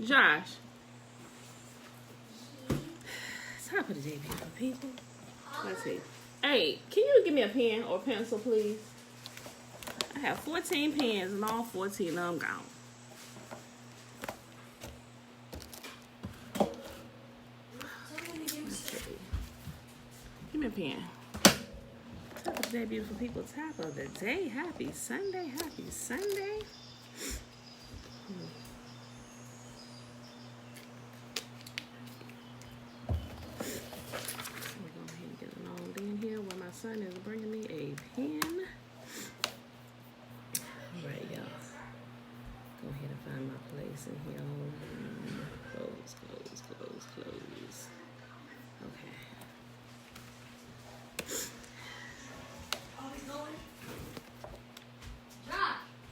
Josh. Top of the day, beautiful people. Let's see. Hey, can you give me a pen or pencil, please? I have 14 pens and all 14 of them gone. Let's see. Give me a pen. Top of the day, beautiful people. Top of the day. Happy Sunday. Happy Sunday. My son is bringing me a pen. All right, y'all. Go ahead and find my place in here. Close. Okay.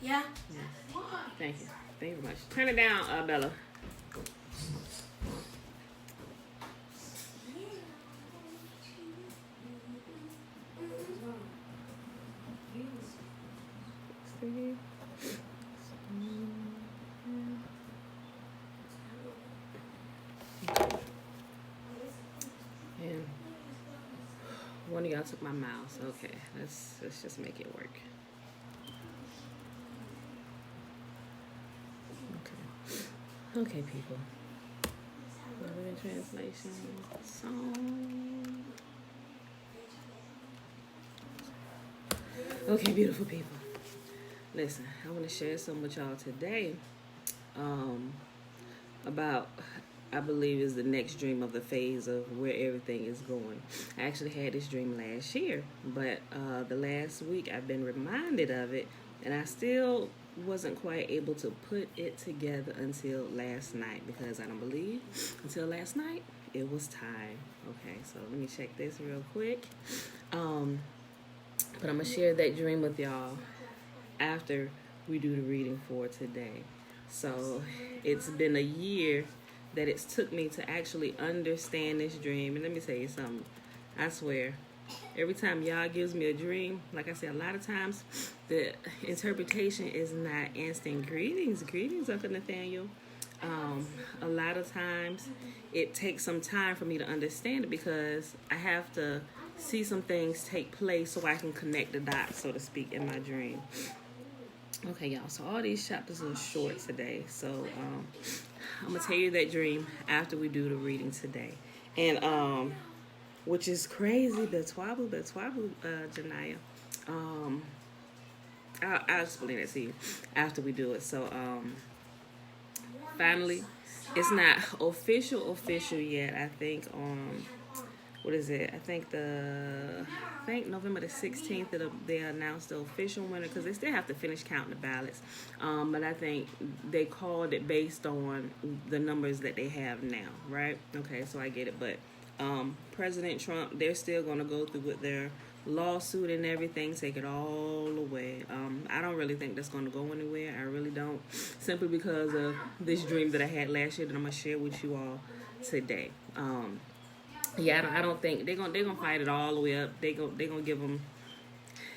Yeah? Thank you. Thank you very much. Turn it down, Bella. And one of y'all took my mouse. Okay, let's just make it work. Okay, people. Written translation song. Okay, beautiful people. Listen, I want to share something with y'all today about, I believe, is the next dream of the phase of where everything is going. I actually had this dream last year, but the last week I've been reminded of it, and I still wasn't quite able to put it together until last night, because I don't believe until last night it was time. Okay, so let me check this real quick. But I'm going to share that dream with y'all after we do the reading for today. So it's been a year that it's took me to actually understand this dream. And let me tell you something. I swear, every time y'all gives me a dream, like I said, a lot of times the interpretation is not instant. Greetings, Uncle Nathaniel. A lot of times it takes some time for me to understand it, because I have to see some things take place so I can connect the dots, so to speak, in my dream. Okay, y'all, so all these chapters are short today, so I'm gonna tell you that dream after we do the reading today. And which is crazy, Betwabu, Janaya. I'll explain it to you after we do it. So finally, it's not official yet. I think what is it? I think November the 16th they announced the official winner, because they still have to finish counting the ballots. But I think they called it based on the numbers that they have now, right? Okay, so I get it. But President Trump, they're still going to go through with their lawsuit and everything, take it all away. I don't really think that's going to go anywhere. I really don't, simply because of this dream that I had last year that I'm going to share with you all today. Yeah, I don't think they're gonna fight it all the way up. They're gonna give them.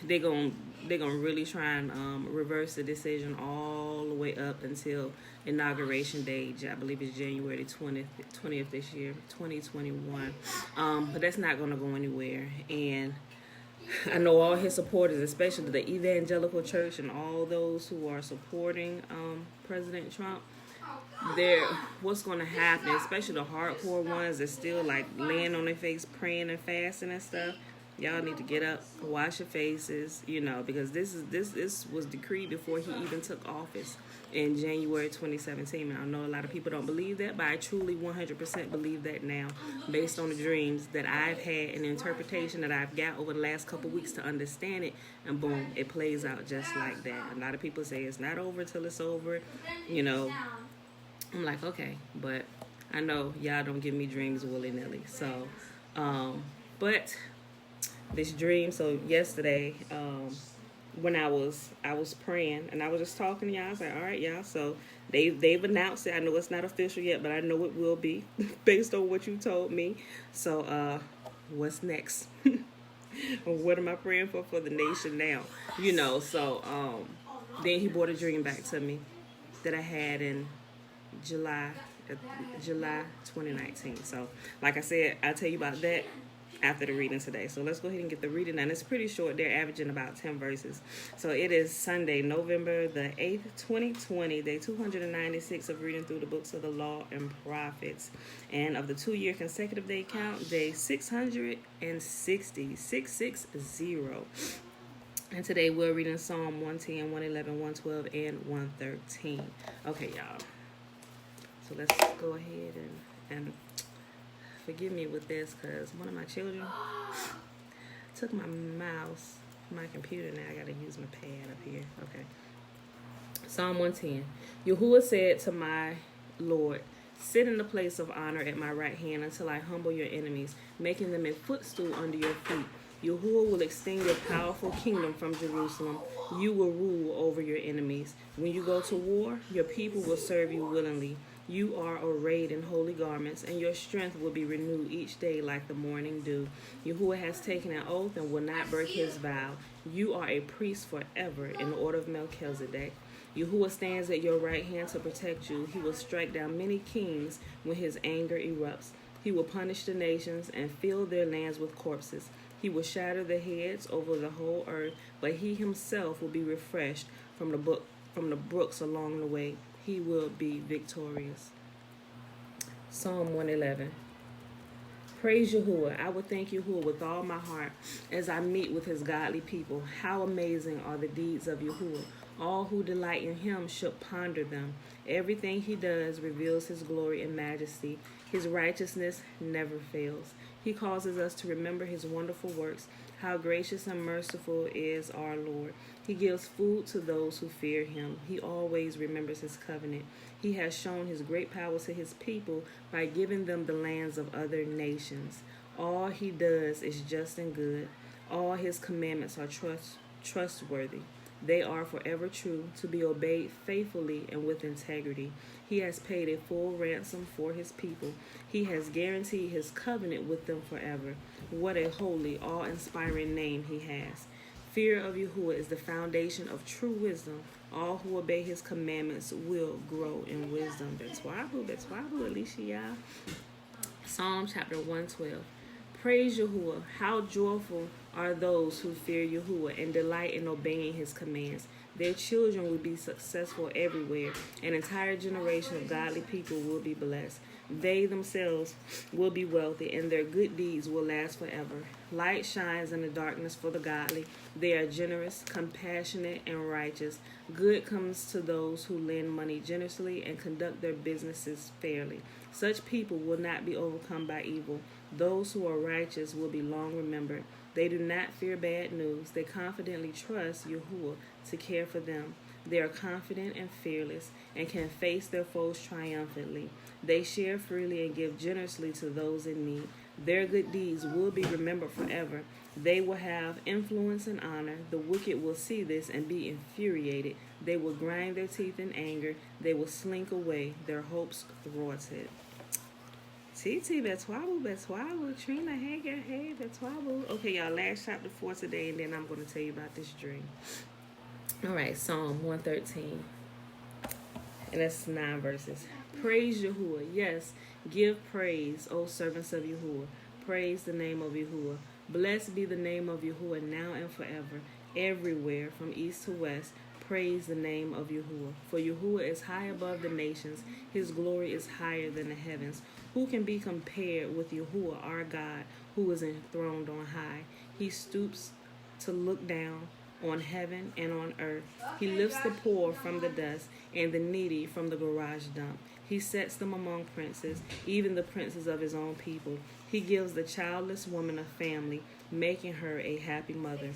They're gonna really try and reverse the decision all the way up until inauguration day. I believe it's January 20th this year, 2021. But that's not gonna go anywhere. And I know all his supporters, especially the evangelical church and all those who are supporting President Trump. What's going to happen, especially the hardcore ones that still like laying on their face, praying and fasting and stuff. Y'all need to get up, wash your faces, because this was decreed before he even took office in January 2017. And I know a lot of people don't believe that, but I truly 100% believe that now, based on the dreams that I've had and the interpretation that I've got over the last couple weeks to understand it. And boom, it plays out just like that. A lot of people say it's not over till it's over, I'm like, okay, but I know y'all don't give me dreams willy-nilly. So, but this dream, so yesterday, when I was praying and I was just talking to y'all, I was like, all right, y'all, so they've announced it. I know it's not official yet, but I know it will be based on what you told me. So, what's next? What am I praying for the nation now? So, then he brought a dream back to me that I had in July July 2019. So, like I said, I'll tell you about that after the reading today. So let's go ahead and get the reading done. It's pretty short. They're averaging about 10 verses. So it is Sunday, November the 8th, 2020, day 296 of reading through the books of the law and prophets. And of the 2-year consecutive day count, day 660, 660. And today we're reading Psalm 110, 111, 112, and 113. Okay, y'all. So let's go ahead and forgive me with this because one of my children took my mouse, my computer. Now I got to use my pad up here. Okay. Psalm 110. Yahuwah said to my Lord, sit in the place of honor at my right hand until I humble your enemies, making them a footstool under your feet. Yahuwah will extend your powerful kingdom from Jerusalem. You will rule over your enemies. When you go to war, your people will serve you willingly. You are arrayed in holy garments, and your strength will be renewed each day like the morning dew. Yahuwah has taken an oath and will not break his vow. You are a priest forever in the order of Melchizedek. Yahuwah stands at your right hand to protect you. He will strike down many kings when his anger erupts. He will punish the nations and fill their lands with corpses. He will shatter the heads over the whole earth, but he himself will be refreshed from the brooks along the way. He will be victorious. Psalm 111. Praise Yahuwah. I will thank Yahuwah with all my heart as I meet with his godly people. How amazing are the deeds of Yahuwah. All who delight in him should ponder them. Everything he does reveals his glory and majesty. His righteousness never fails. He causes us to remember his wonderful works. How gracious and merciful is our Lord. He gives food to those who fear him. He always remembers his covenant. He has shown his great power to his people by giving them the lands of other nations. All he does is just and good. All his commandments are trustworthy. They are forever true, to be obeyed faithfully and with integrity. He has paid a full ransom for his people. He has guaranteed his covenant with them forever. What a holy, awe-inspiring name he has. Fear of Yahuwah is the foundation of true wisdom. All who obey his commandments will grow in wisdom. That's Alicia. Psalm chapter 112. Praise Yahuwah. How joyful are those who fear Yahuwah and delight in obeying his commands. Their children will be successful everywhere. An entire generation of godly people will be blessed. They themselves will be wealthy, and their good deeds will last forever. Light shines in the darkness for the godly. They are generous, compassionate, and righteous. Good comes to those who lend money generously and conduct their businesses fairly. Such people will not be overcome by evil. Those who are righteous will be long remembered. They do not fear bad news. They confidently trust Yahuwah to care for them. They are confident and fearless and can face their foes triumphantly. They share freely and give generously to those in need. Their good deeds will be remembered forever. They will have influence and honor. The wicked will see this and be infuriated. They will grind their teeth in anger. They will slink away, their hopes thwarted. TT, Betwabu, Trina, Hager, hey, Betwabu. Okay, y'all, last chapter for today, and then I'm going to tell you about this dream. All right, Psalm 113. And that's 9 verses. Praise Yahuwah. Yes, give praise, O servants of Yahuwah. Praise the name of Yahuwah. Blessed be the name of Yahuwah now and forever. Everywhere, from east to west, praise the name of Yahuwah. For Yahuwah is high above the nations. His glory is higher than the heavens. Who can be compared with Yahuwah, our God, who is enthroned on high? He stoops to look down on heaven and on earth. He lifts the poor from the dust and the needy from the garage dump. He sets them among princes, even the princes of his own people. He gives the childless woman a family, making her a happy mother.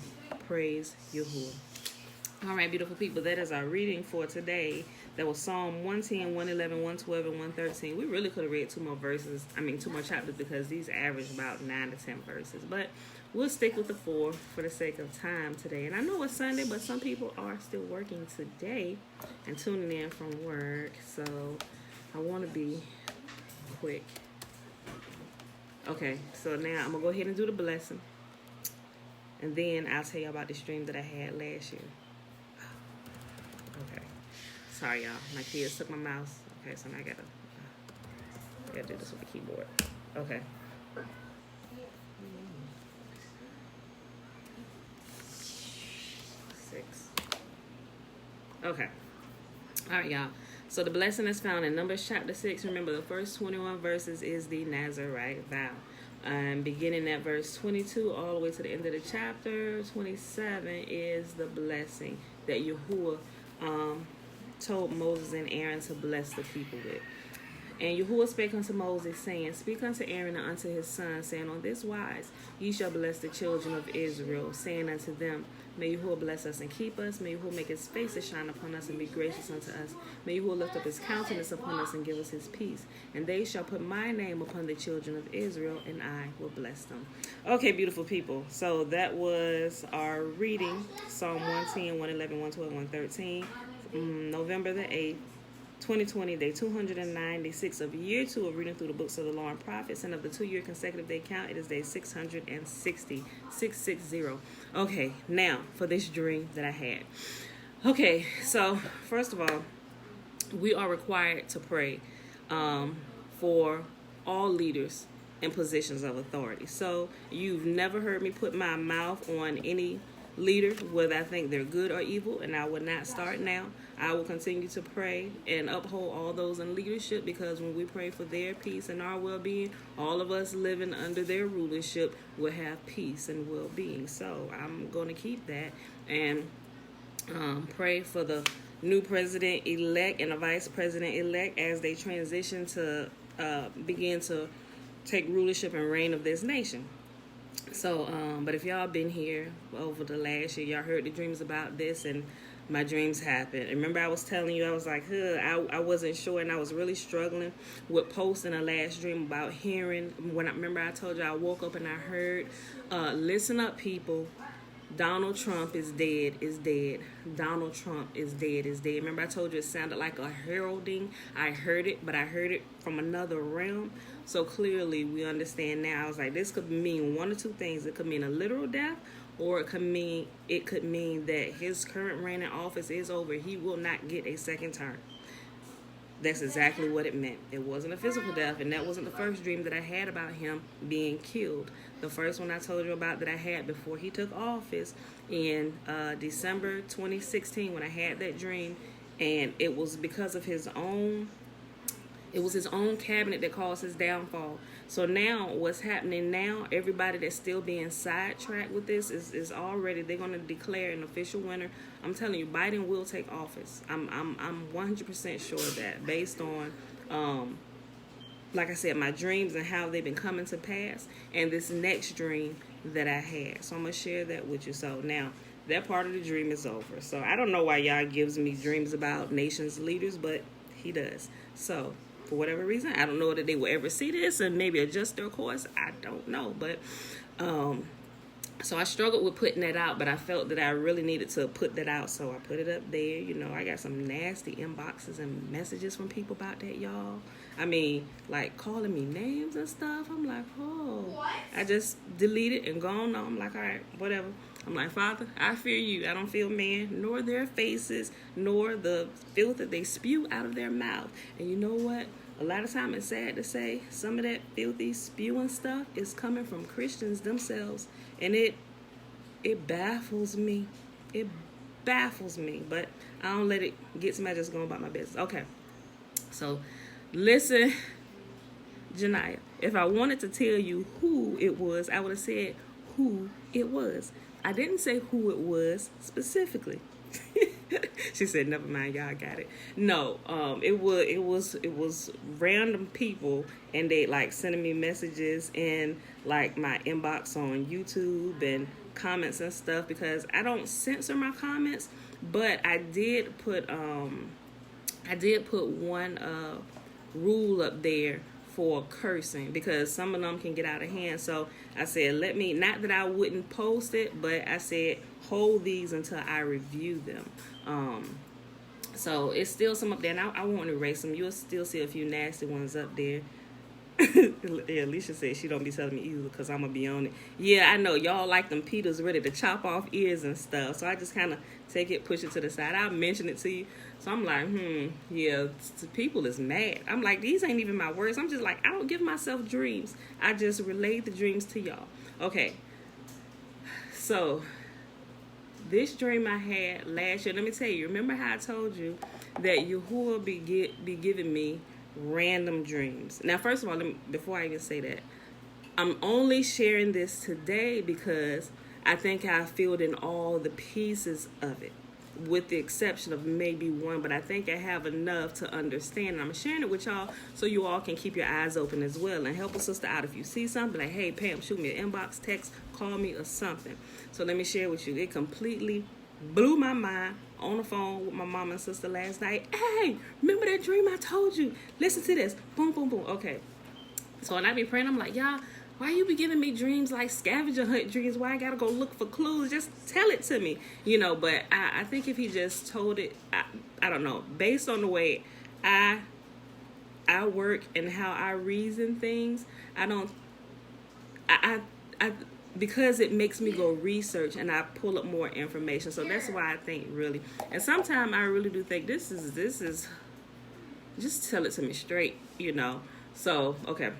Praise Yahuwah. All right, beautiful people, that is our reading for today. That was Psalm 110, 111, 112, and 113. We really could have read 2 more chapters because these average about 9 to 10 verses. But we'll stick with the 4 for the sake of time today. And I know it's Sunday, but some people are still working today and tuning in from work. So I want to be quick. Okay, so now I'm going to go ahead and do the blessing. And then I'll tell you about the stream that I had last year. Okay. Sorry, y'all. My kids took my mouse. Okay, so now I got to I gotta do this with the keyboard. Okay. 6. Okay. All right, y'all. So the blessing is found in Numbers chapter 6. Remember, the first 21 verses is the Nazarite vow. Beginning at verse 22 all the way to the end of the chapter, 27 is the blessing that Yahuwah told Moses and Aaron to bless the people with. And Yahuwah spake unto Moses, saying, Speak unto Aaron and unto his sons, saying, On this wise ye shall bless the children of Israel, saying unto them, May Yahuwah bless us and keep us. May Yahuwah make his face to shine upon us and be gracious unto us. May Yahuwah lift up his countenance upon us and give us his peace. And they shall put my name upon the children of Israel, and I will bless them. Okay, beautiful people. So that was our reading, Psalm 110, 111, 112, 113, November the 8th. 2020, day 296 of year 2 of reading through the books of the law and prophets, and of the 2-year consecutive day count, it is day 660, 660. Okay, now for this dream that I had. Okay, so first of all, we are required to pray for all leaders in positions of authority. So you've never heard me put my mouth on any leader, whether I think they're good or evil, and I will not start now. I will continue to pray and uphold all those in leadership, because when we pray for their peace and our well-being, all of us living under their rulership will have peace and well-being. So I'm going to keep that and pray for the new president-elect and the vice president-elect as they transition to begin to take rulership and reign of this nation. So, but if y'all been here over the last year, y'all heard the dreams about this, and my dreams happened. And remember, I was telling you, I was like, I wasn't sure, and I was really struggling with posting a last dream about hearing. Remember I told you I woke up and I heard, listen up, people. Donald Trump is dead, is dead. Donald Trump is dead, is dead. Remember I told you it sounded like a heralding. I heard it, but I heard it from another realm. So clearly we understand now. I was like, this could mean one or two things. It could mean a literal death, or it could mean that his current reign in office is over. He will not get a second term. That's exactly what it meant. It wasn't a physical death, and that wasn't the first dream that I had about him being killed. The first one I told you about that I had before he took office in December 2016 when I had that dream, and it was because of his own cabinet that caused his downfall. So now what's happening now, everybody that's still being sidetracked with this is already, they're going to declare an official winner. I'm telling you, Biden will take office. I'm 100% sure of that, based on, like I said, my dreams and how they've been coming to pass, and this next dream that I had. So I'm going to share that with you. So now that part of the dream is over. So I don't know why y'all gives me dreams about nations leaders, but he does. So for whatever reason, I don't know that they will ever see this and maybe adjust their course. I don't know. But so I struggled with putting that out, but I felt that I really needed to put that out. So I put it up there. You know, I got some nasty inboxes and messages from people about that, y'all. I mean, like calling me names and stuff. I'm like, oh. What? I just deleted and gone on. I'm like, all right, whatever. I'm like, Father, I fear you. I don't fear man, nor their faces, nor the filth that they spew out of their mouth. And you know what? A lot of time it's sad to say some of that filthy spewing stuff is coming from Christians themselves. And it baffles me. It baffles me. But I don't let it get to me. I just go about my business. Okay. So listen, Janiyah, if I wanted to tell you who it was, I would have said who it was. I didn't say who it was specifically. She said, never mind, y'all got it. No, it was random people, and they like sending me messages in like my inbox on YouTube and comments and stuff, because I don't censor my comments, but I did put one rule up there for cursing, because some of them can get out of hand. So I said, not that I wouldn't post it, but I said, hold these until I review them. So it's still some up there, and I won't erase them. You'll still see a few nasty ones up there. Yeah, Alicia said she don't be telling me either because I'm gonna be on it. Yeah, I know y'all like them Peters ready to chop off ears and stuff. So I just kind of take it, push it to the side. I'll mention it to you. So I'm like, yeah, people is mad. I'm like, these ain't even my words. I'm just like, I don't give myself dreams. I just relate the dreams to y'all. Okay. So this dream I had last year, let me tell you, remember how I told you that Yahuwah be giving me random dreams. Now, first of all, before I even say that, I'm only sharing this today because I think I filled in all the pieces of it, with the exception of maybe one, but I think I have enough to understand. And I'm sharing it with y'all so you all can keep your eyes open as well and help a sister out. If you see something, like, hey, Pam, shoot me an inbox, text, call me, or something. So let me share with you. It completely blew my mind on the phone with my mom and sister last night. Hey, remember that dream I told you? Listen to this. Boom, boom, boom. Okay. So when I be praying, I'm like, y'all, why you be giving me dreams like scavenger hunt dreams? Why I gotta go look for clues? Just tell it to me, But I think if he just told it, I don't know. Based on the way I work and how I reason things, I because it makes me go research and I pull up more information. So that's why I think really, and sometimes I really do think this is just tell it to me straight, So okay.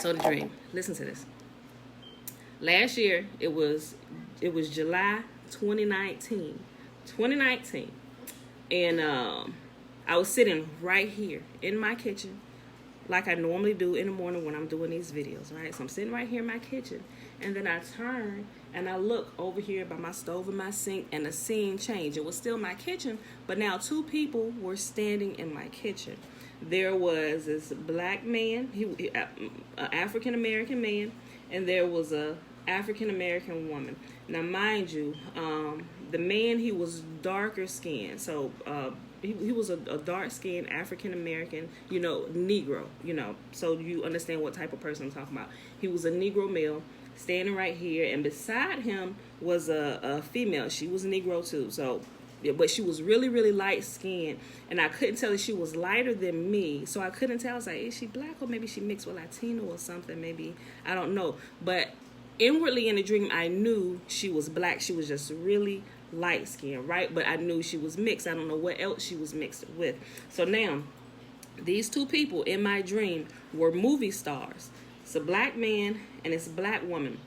So the dream. Listen to this. Last year, it was July 2019. And I was sitting right here in my kitchen, like I normally do in the morning when I'm doing these videos, right? So I'm sitting right here in my kitchen, and then I turn and I look over here by my stove and my sink, and the scene changed. It was still my kitchen, but now two people were standing in my kitchen. There was this black man, an African-American man, and there was a African-American woman. Now, mind you, the man, he was darker skinned. So he was a dark-skinned African-American, Negro, So you understand what type of person I'm talking about. He was a Negro male standing right here, and beside him was a female. She was a Negro too, so... But she was really, really light skinned, and I couldn't tell if she was lighter than me. So I couldn't tell. I was like, is she black, or maybe she mixed with Latino or something? Maybe, I don't know. But inwardly in the dream, I knew she was black. She was just really light skinned, right? But I knew she was mixed. I don't know what else she was mixed with. So now, these two people in my dream were movie stars. It's a black man and it's a black woman.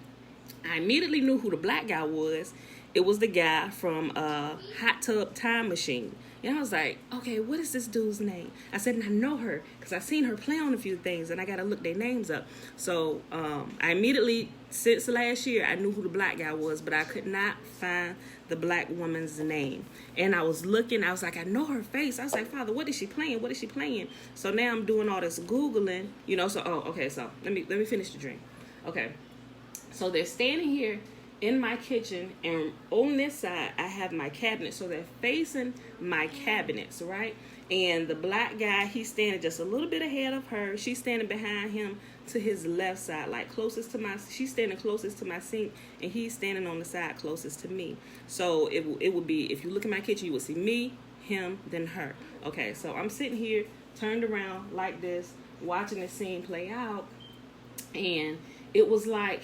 I immediately knew who the black guy was. It was the guy from Hot Tub Time Machine. And I was like, okay, what is this dude's name? I said, and I know her because I've seen her play on a few things, and I got to look their names up. So I immediately, since last year, I knew who the black guy was, but I could not find the black woman's name. And I was looking, I was like, I know her face. I was like, Father, what is she playing? What is she playing? So now I'm doing all this Googling, so let me finish the dream. Okay. So they're standing here in my kitchen, and on this side I have my cabinet, so they're facing my cabinets, right? And the black guy, he's standing just a little bit ahead of her. She's standing behind him to his left side, like she's standing closest to my sink, and he's standing on the side closest to me. So it would be, if you look at my kitchen, you would see me, him, then her. Okay, so I'm sitting here turned around like this, watching the scene play out, and it was like,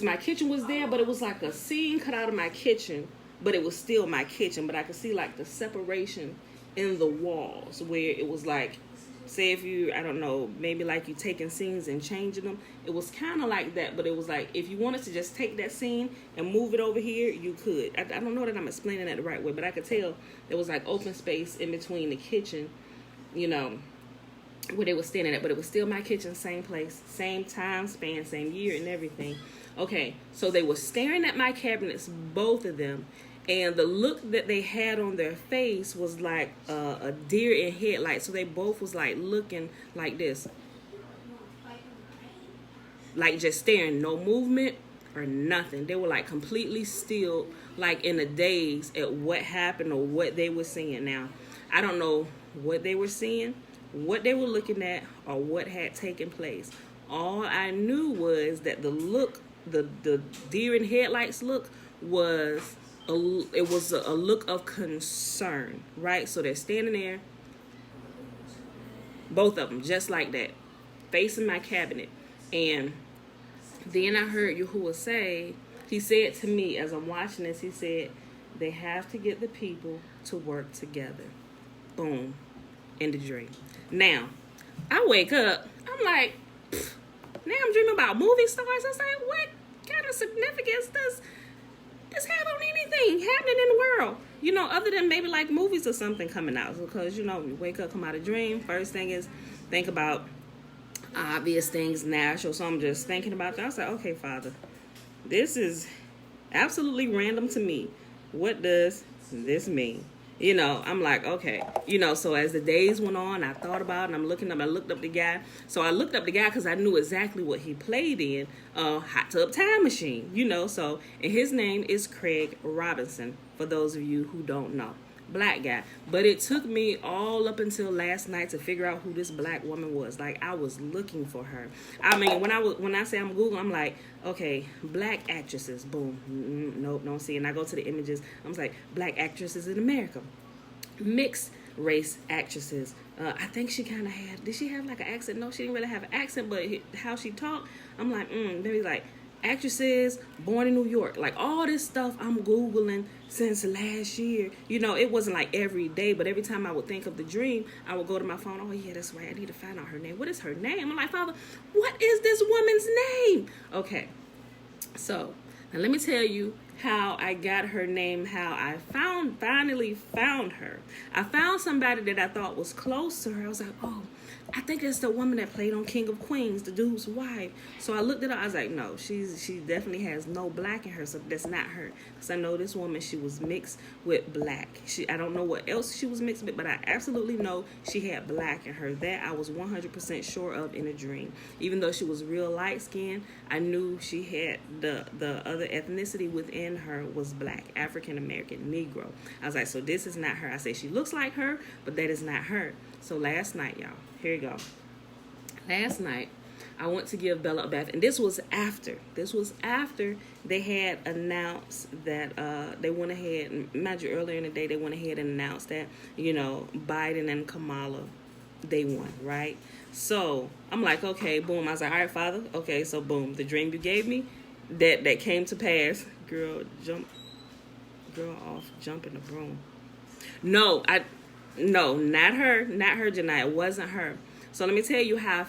my kitchen was there, but it was like a scene cut out of my kitchen, but it was still my kitchen. But I could see like the separation in the walls where it was like, say if you, I don't know, maybe like you taking scenes and changing them. It was kind of like that, but it was like, if you wanted to just take that scene and move it over here, you could. I don't know that I'm explaining that the right way, but I could tell there was like open space in between the kitchen, where they were standing at, but it was still my kitchen, same place, same time span, same year and everything. Okay, so they were staring at my cabinets, both of them, and the look that they had on their face was like a deer in headlights. So they both was like looking like this, like just staring, no movement or nothing. They were like completely still, like in a daze at what happened or what they were seeing. Now, I don't know what they were seeing, what they were looking at, or what had taken place. All I knew was that the look, the deer in headlights look was a look of concern, right? So they're standing there, both of them, just like that. facing my cabinet. And then I heard Yahuwah say, he said to me as I'm watching this, he said, they have to get the people to work together. Boom. In the dream. Now, I wake up, I'm like, now I'm dreaming about movie stars. I was like, what kind of significance does this have on anything happening in the world? You know, other than maybe like movies or something coming out. Because, you know, you wake up, come out of dream. First thing is think about obvious things, natural. So I'm just thinking about that. I was like, okay, Father, this is absolutely random to me. What does this mean? You know, I'm like, okay. You know, so as the days went on, I thought about it, and I looked up the guy. So I looked up the guy because I knew exactly what he played in Hot Tub Time Machine, you know. So, and his name is Craig Robinson, for those of you who don't know. Black guy. But it took me all up until last night to figure out who this black woman was. Like, I was looking for her. I mean, when I say I'm Googling, I'm like, okay, black actresses, boom. Nope, don't see it. And I go to the images. I'm like, black actresses in America. Mixed race actresses. I think she kind of had, did she have like an accent? No, she didn't really have an accent, but how she talked, I'm like, maybe like actresses born in New York. Like all this stuff I'm Googling since last year. You know, it wasn't like every day, but every time I would think of the dream, I would go to my phone. Oh yeah, that's right. I need to find out her name. What is her name? I'm like, Father, what is this woman's name? Okay. So now let me tell you how I got her name, how I finally found her. I found somebody that I thought was close to her. I was like, oh, I think that's the woman that played on King of Queens, the dude's wife. So I looked at her. I was like, no, she definitely has no black in her. So that's not her. Because I know this woman, she was mixed with black. I don't know what else she was mixed with, but I absolutely know she had black in her. That I was 100% sure of in a dream. Even though she was real light skinned, I knew she had the other ethnicity within her was black, African American, Negro. I was like, so this is not her. I said she looks like her, but that is not her. So last night, y'all, here you go. Last night, I went to give Bella a bath, and this was after they had announced that they went ahead, imagine earlier in the day, they went ahead and announced that, you know, Biden and Kamala, they won, right? So I'm like, okay, boom. I was like, all right, Father, okay, so boom, the dream you gave me, that came to pass. Girl off, jump in the broom. No, not her, Janiyah. It wasn't her. So let me tell you how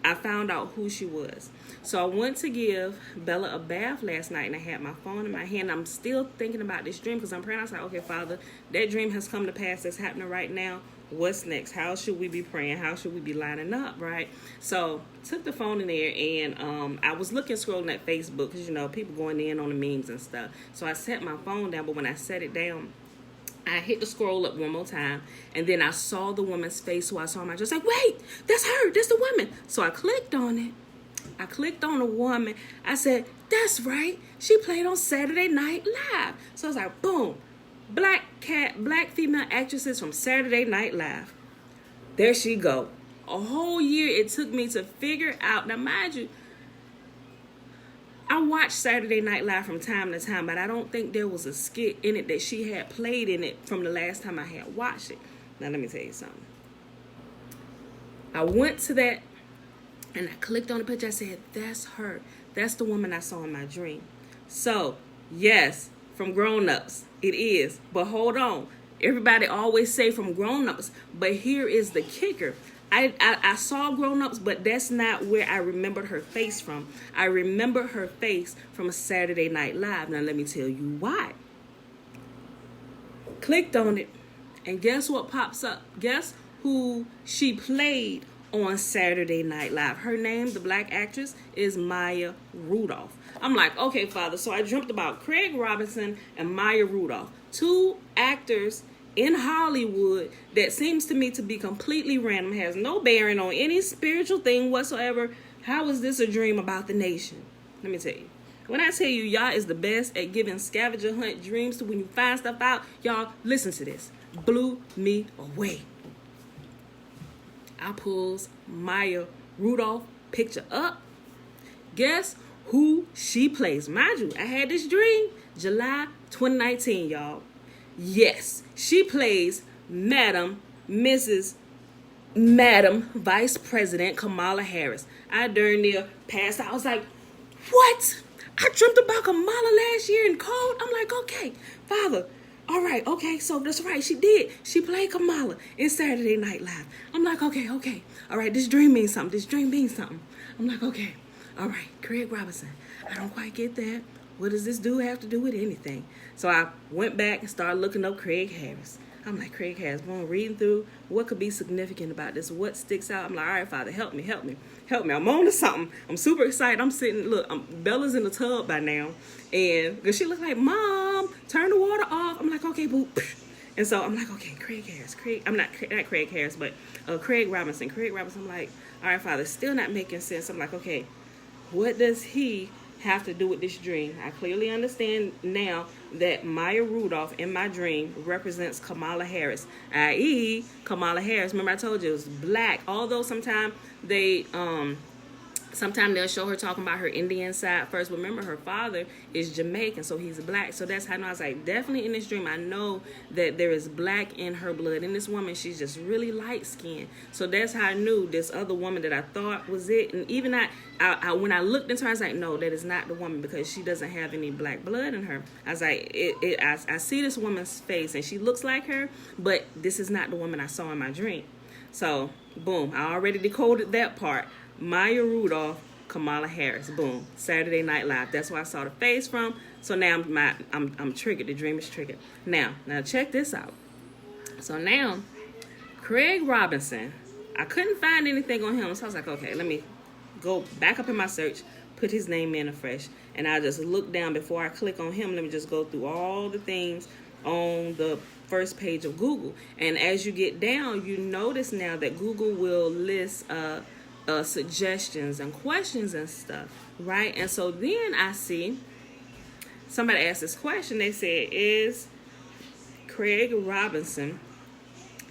I found out who she was. So I went to give Bella a bath last night, and I had my phone in my hand. I'm still thinking about this dream because I'm praying. I was like, okay, Father, that dream has come to pass. That's happening right now. What's next? How should we be praying? How should we be lining up, right? So took the phone in there, and I was scrolling at Facebook because, you know, people going in on the memes and stuff. So I set my phone down, but when I set it down, I hit the scroll up one more time, and then I saw the woman's face, so I saw my just like, wait, that's her, that's the woman. So I clicked on it. I clicked on a woman. I said, that's right. She played on Saturday Night Live. So I was like, boom, black female actresses from Saturday Night Live. There she go. A whole year it took me to figure out. Now, mind you, I watched Saturday Night Live from time to time, but I don't think there was a skit in it that she had played in it from the last time I had watched it. Now, let me tell you something. I went to that, and I clicked on the picture. I said, that's her. That's the woman I saw in my dream. So, yes, from grown-ups, it is. But hold on. Everybody always say from grown-ups, but here is the kicker. I saw grown-ups, but that's not where I remembered her face from. I remember her face from a Saturday Night Live. Now, let me tell you why. Clicked on it, and guess what pops up? Guess who she played on Saturday Night Live? Her name, the black actress, is Maya Rudolph. I'm like, okay, Father. So I dreamt about Craig Robinson and Maya Rudolph, two actors in Hollywood that seems to me to be completely random, has no bearing on any spiritual thing whatsoever. How is this a dream about the nation? Let me tell you. When I tell you y'all is the best at giving scavenger hunt dreams to when you find stuff out, y'all listen to this. Blew me away. I pulls Maya Rudolph picture up. Guess who she plays? Mind you, I had this dream July 2019, y'all. Yes, she plays Madam Mrs. Madam Vice President Kamala Harris. I darn near passed out. I was like, what? I dreamt about Kamala last year in code. I'm like, okay, Father, all right, okay, so that's right, she did. She played Kamala in Saturday Night Live. I'm like, okay, all right, this dream means something. I'm like, okay, all right, Craig Robinson. I don't quite get that. What does this do have to do with anything? So I went back and started looking up Craig Harris. I'm like, Craig Harris, boom, reading through what could be significant about this, what sticks out. I'm like, all right, Father, help me. I'm on to something. I'm super excited. I'm sitting, look, Bella's in the tub by now. And because she looked like, Mom, turn the water off. I'm like, okay, boo. And so I'm like, okay, Craig Harris. Not Craig Harris, but Craig Robinson. I'm like, all right, Father, still not making sense. I'm like, okay, what does he have to do with this dream? I clearly understand now that Maya Rudolph in my dream represents Kamala Harris, i.e. Kamala Harris. Remember I told you it was black, although sometimes they'll show her talking about her Indian side first. Remember, her father is Jamaican, so he's black. So that's how I know. I was like, definitely in this dream, I know that there is black in her blood. And this woman, she's just really light-skinned. So that's how I knew this other woman that I thought was it. And even when I looked into her, I was like, no, that is not the woman because she doesn't have any black blood in her. I was like, I see this woman's face, and she looks like her, but this is not the woman I saw in my dream. So, boom, I already decoded that part. Maya Rudolph, Kamala Harris, boom, Saturday Night Live. That's where I saw the face from. So now I'm triggered. The dream is triggered. Now check this out. So now, Craig Robinson, I couldn't find anything on him. So I was like, okay, let me go back up in my search, put his name in afresh, and I just look down before I click on him. Let me just go through all the things on the first page of Google. And as you get down, you notice now that Google will list suggestions and questions and stuff, right? And so then I see somebody asked this question. They said, is Craig Robinson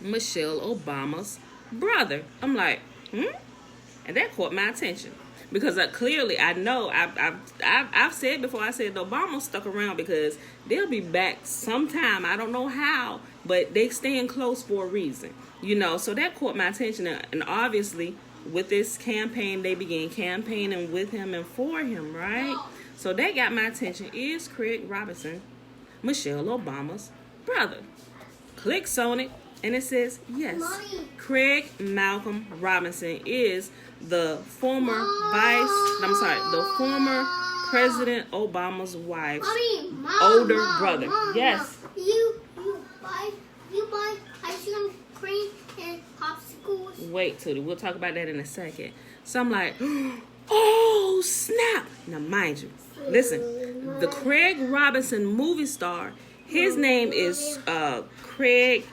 Michelle Obama's brother? I'm like, and that caught my attention because clearly I know I've said before, I said the Obama stuck around because they'll be back sometime. I don't know how, but they staying close for a reason, so that caught my attention. And obviously with this campaign, they began campaigning with him and for him, right? So that got my attention. Is Craig Robinson Michelle Obama's brother? Clicks on it, and it says yes. Craig Malcolm Robinson is the former President Obama's wife's older brother. Yes. You buy ice cream, cream, and popsicles. Wait, Tootie, we'll talk about that in a second. So I'm like, oh, snap. Now, mind you, listen, the Craig Robinson movie star, his name is Craig,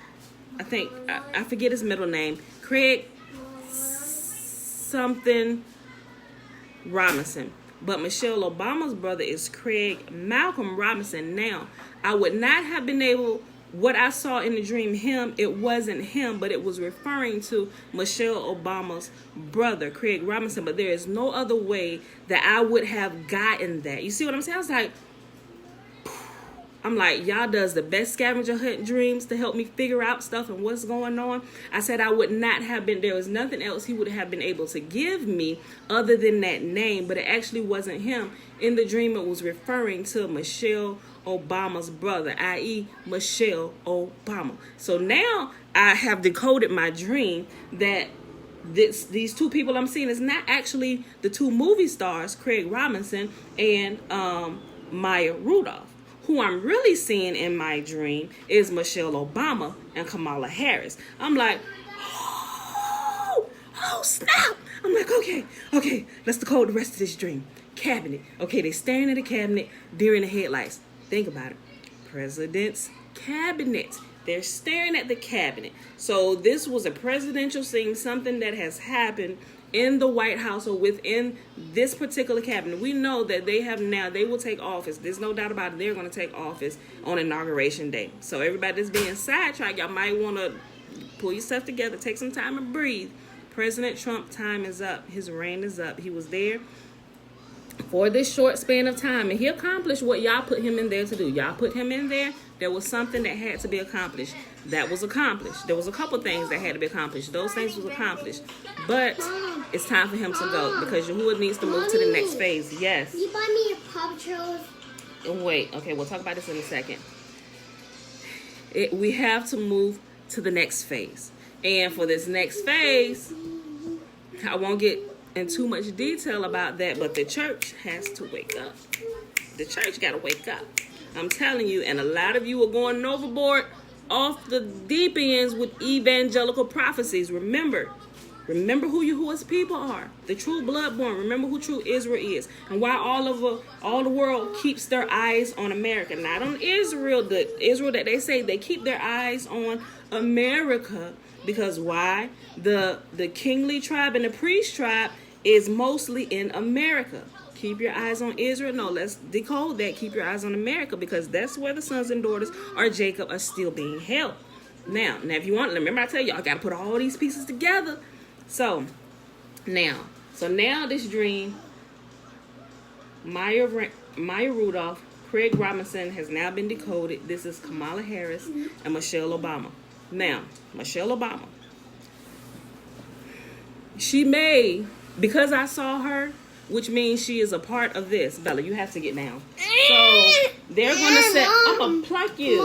I forget his middle name, Craig something Robinson. But Michelle Obama's brother is Craig Malcolm Robinson. Now, I would not have been able, what I saw in the dream, it wasn't him, but it was referring to Michelle Obama's brother, Craig Robinson. But there is no other way that I would have gotten that. You see what I'm saying? I'm like, y'all does the best scavenger hunt dreams to help me figure out stuff and what's going on. I said I would not have been, there was nothing else he would have been able to give me other than that name, but it actually wasn't him. In the dream, it was referring to Michelle Obama's brother, i.e. Michelle Obama. So now I have decoded my dream that these two people I'm seeing is not actually the two movie stars, Craig Robinson and Maya Rudolph. Who I'm really seeing in my dream is Michelle Obama and Kamala Harris. I'm like, oh snap. I'm like, okay, let's decode the rest of this dream. Cabinet. Okay, they're staring at the cabinet during the headlights. Think about it. President's cabinet. They're staring at the cabinet. So this was a presidential scene, something that has happened in the White House or within this particular cabinet. We know that they will take office. There's no doubt about it. They're going to take office on Inauguration Day. So everybody that's being sidetracked, y'all might want to pull yourself together, take some time and breathe. President Trump time is up. His reign is up. He was there for this short span of time, and he accomplished what y'all put him in there to do. Y'all put him in there. There was something that had to be accomplished. That was accomplished. There was a couple things that had to be accomplished. Those things was accomplished. But it's time for him to go because Yahuwah needs to move to the next phase. Yes. Can you buy me a Paw Patrol? Wait. Okay, we'll talk about this in a second. We have to move to the next phase. And for this next phase, I won't get in too much detail about that, but the church has to wake up. The church got to wake up. I'm telling you, and a lot of you are going overboard off the deep ends with evangelical prophecies. Remember who Yahuwah's people are. The true bloodborn. Remember who true Israel is. And why all the world keeps their eyes on America. Not on Israel. The Israel that they say, they keep their eyes on America. Because why? The kingly tribe and the priest tribe is mostly in America. Keep your eyes on Israel. No, let's decode that. Keep your eyes on America, because that's where the sons and daughters of Jacob are still being held. Now if you want, remember I tell you, I got to put all these pieces together. So now this dream, Maya Rudolph, Craig Robinson has now been decoded. This is Kamala Harris and Michelle Obama. Now, Michelle Obama, she may, because I saw her, which means she is a part of this. Bella, you have to get down. So they're going to say, I'm going to pluck you.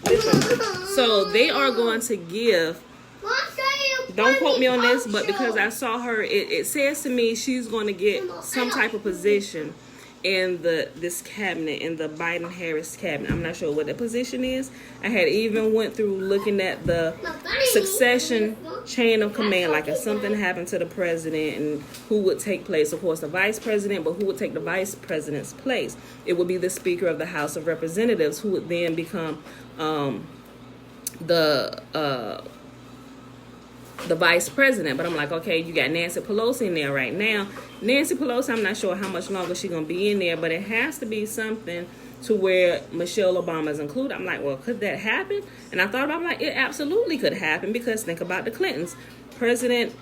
Listen. So they are going to give, don't quote me on this, but because I saw her, it says to me she's going to get some type of position in this cabinet, in the Biden-Harris cabinet. I'm not sure what the position is. I had even went through looking at the succession chain of command, like if something happened to the president and who would take place. Of course, the vice president, but who would take the vice president's place? It would be the Speaker of the House of Representatives, who would then become the vice president. But I'm like, okay, you got Nancy Pelosi in there right now. Nancy Pelosi, I'm not sure how much longer she's going to be in there, but it has to be something to where Michelle Obama is included. I'm like, well, could that happen? And I thought about it, I'm like, it absolutely could happen, because think about the Clintons. President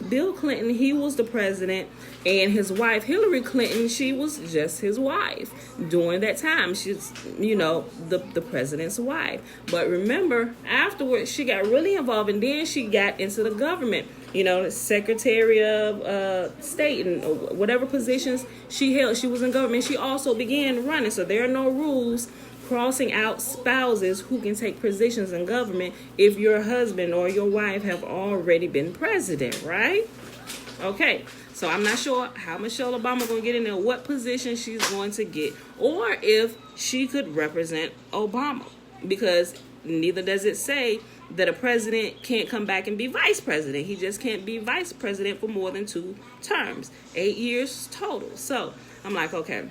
Bill Clinton, he was the president, and his wife Hillary Clinton, she was just his wife during that time. She's, the president's wife. But remember, afterwards, she got really involved, and then she got into the government. The Secretary of State and whatever positions she held, she was in government. She also began running, so there are no rules crossing out spouses who can take positions in government if your husband or your wife have already been president, right? Okay, so I'm not sure how Michelle Obama going to get in there, what position she's going to get, or if she could represent Obama, because neither does it say that a president can't come back and be vice president. He just can't be vice president for more than 2 terms, 8 years total. So I'm like, okay,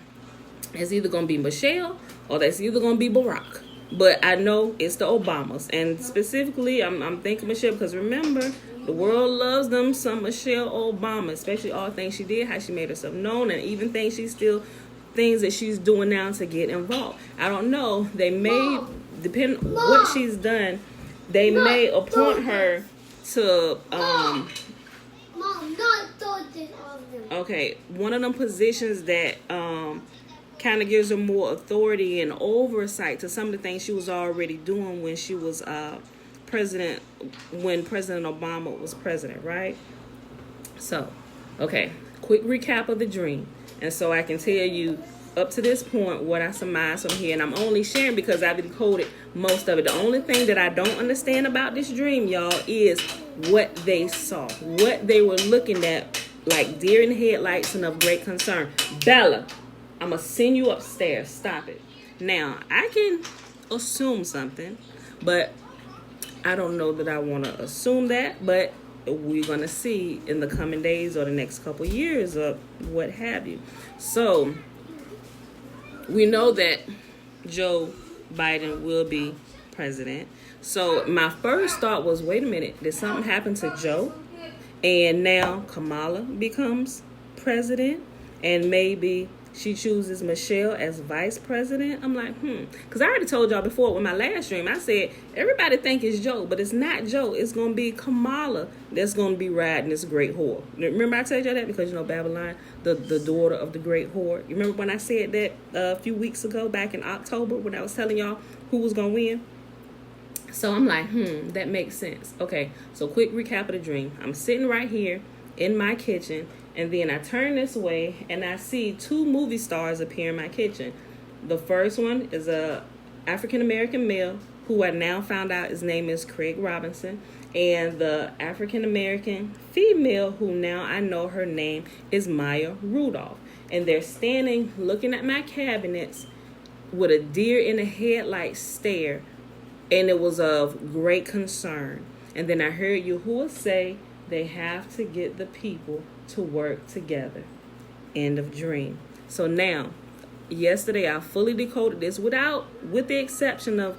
it's either going to be Michelle or that's either going to be Barack. But I know it's the Obamas. And specifically, I'm thinking Michelle, because remember, the world loves them some Michelle Obama, especially all things she did, how she made herself known, and even things that she's doing now to get involved. I don't know. They may, depend what she's done, they may appoint her to, okay, one of them positions that, kind of gives her more authority and oversight to some of the things she was already doing when she was president, when President Obama was president, right? So, okay, quick recap of the dream. And so I can tell you up to this point what I surmise from here. And I'm only sharing because I've decoded most of it. The only thing that I don't understand about this dream, y'all, is what they saw, what they were looking at, like deer in the headlights and of great concern. Bella, I'm going to send you upstairs. Stop it. Now, I can assume something, but I don't know that I want to assume that. But we're going to see in the coming days or the next couple years or what have you. So, we know that Joe Biden will be president. So, my first thought was, wait a minute, did something happen to Joe? And now Kamala becomes president, and maybe she chooses Michelle as vice president. I'm like, because I already told y'all before with my last dream, I said everybody think it's Joe, but it's not Joe. It's gonna be Kamala that's gonna be riding this great whore. Remember I told y'all that because Babylon, the daughter of the great whore. You remember when I said that a few weeks ago, back in October, when I was telling y'all who was gonna win? So I'm like, that makes sense. Okay, so quick recap of the dream. I'm sitting right here in my kitchen, and then I turn this way and I see two movie stars appear in my kitchen. The first one is a African American male who I now found out his name is Craig Robinson, and the African American female who now I know her name is Maya Rudolph. And they're standing looking at my cabinets with a deer in the headlight stare, and it was of great concern. And then I heard Yahuwah say they have to get the people to work together. End of dream. So now, yesterday I fully decoded this with the exception of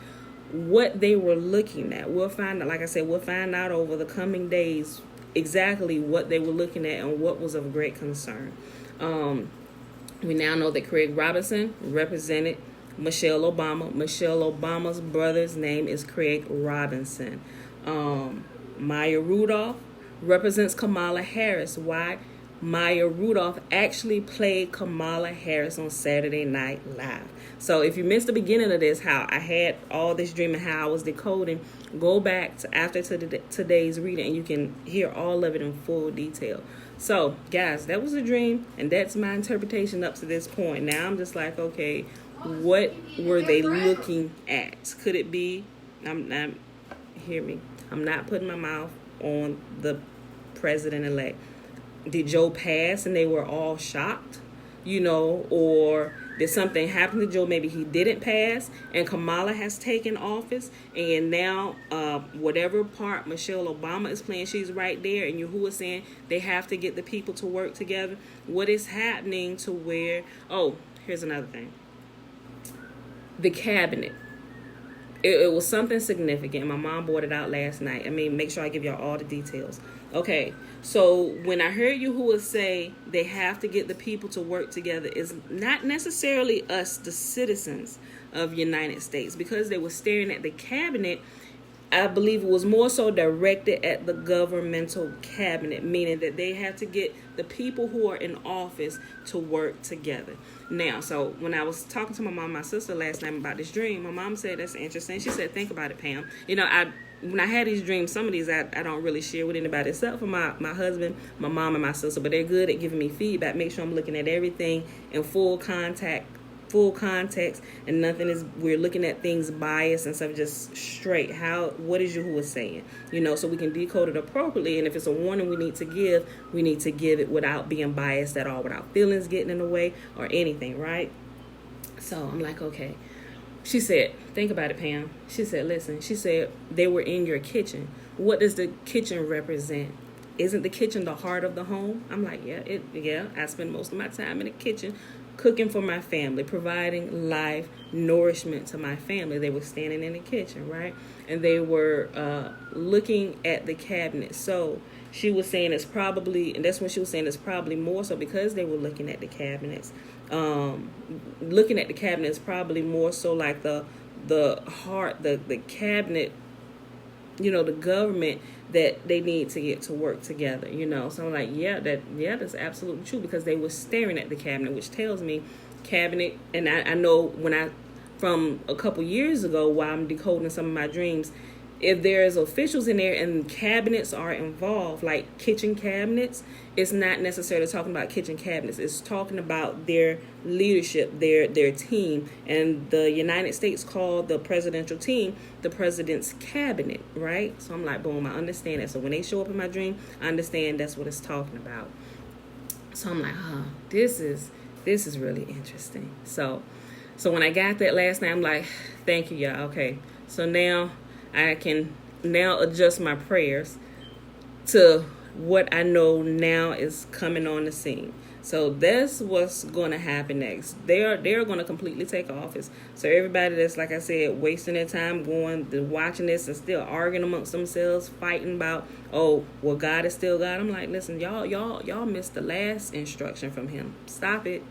what they were looking at. We'll find out, like I said, we'll find out over the coming days exactly what they were looking at and what was of great concern. We now know that Craig Robinson represented Michelle Obama. Michelle Obama's brother's name is Craig Robinson. Maya Rudolph represents Kamala Harris. Why? Maya Rudolph actually played Kamala Harris on Saturday Night Live. So if you missed the beginning of this, how I had all this dream and how I was decoding, go back to after today's reading and you can hear all of it in full detail. So guys, that was a dream and that's my interpretation up to this point. Now I'm just like, okay, what were they looking at? Could it be, hear me, I'm not putting my mouth on the president-elect. Did Joe pass and they were all shocked? Or did something happen to Joe? Maybe he didn't pass and Kamala has taken office and now whatever part Michelle Obama is playing, she's right there, and Yahuwah saying they have to get the people to work together. What is happening to where, here's another thing. The cabinet. It was something significant. My mom brought it out last night. Make sure I give y'all all the details. Okay, so when I heard Yahuwah say they have to get the people to work together, it's not necessarily us, the citizens of United States, because they were staring at the cabinet. I believe it was more so directed at the governmental cabinet, meaning that they have to get the people who are in office to work together. Now, so when I was talking to my mom and my sister last night about this dream, my mom said, that's interesting. She said, think about it, Pam. When I had these dreams, some of these I don't really share with anybody except for my husband, my mom, and my sister, but they're good at giving me feedback. Make sure I'm looking at everything in full context, and we're looking at things biased and stuff just straight. What is Yahuwah saying? So we can decode it appropriately, and if it's a warning we need to give it without being biased at all, without feelings getting in the way or anything, right? So I'm like, okay. She said, think about it, Pam. She said, listen, she said, they were in your kitchen. What does the kitchen represent? Isn't the kitchen the heart of the home? I'm like, yeah, I spend most of my time in the kitchen cooking for my family, providing life, nourishment to my family. They were standing in the kitchen, right? And they were looking at the cabinet. So she was saying it's probably, and that's when she was saying it's probably more so because they were looking at the cabinets. Looking at the cabinets probably more so like the heart, the cabinet, the government that they need to get to work together, So I'm like, that's absolutely true because they were staring at the cabinet, which tells me cabinet. And I know from a couple years ago while I'm decoding some of my dreams, if there's officials in there and cabinets are involved, like kitchen cabinets, it's not necessarily talking about kitchen cabinets. It's talking about their leadership, their team. And the United States called the presidential team the president's cabinet, right? So I'm like, boom, I understand that. So when they show up in my dream, I understand that's what it's talking about. So I'm like, this is really interesting. So when I got that last night, I'm like, thank you, y'all. Okay, so now I can adjust my prayers to what I know now is coming on the scene. So that's what's going to happen next. They're going to completely take office. So everybody that's, like I said, wasting their time watching this and still arguing amongst themselves, fighting about, God is still God. I'm like, listen, y'all missed the last instruction from him. Stop it.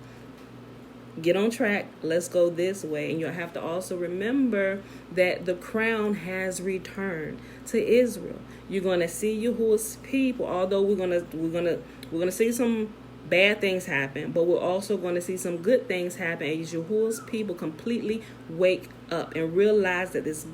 get on track. Let's go this way. And you'll have to also remember that the crown has returned to Israel. You're going to see Yahuwah's people, although we're gonna see some bad things happen, but we're also going to see some good things happen as Yahuwah's people completely wake up and realize that this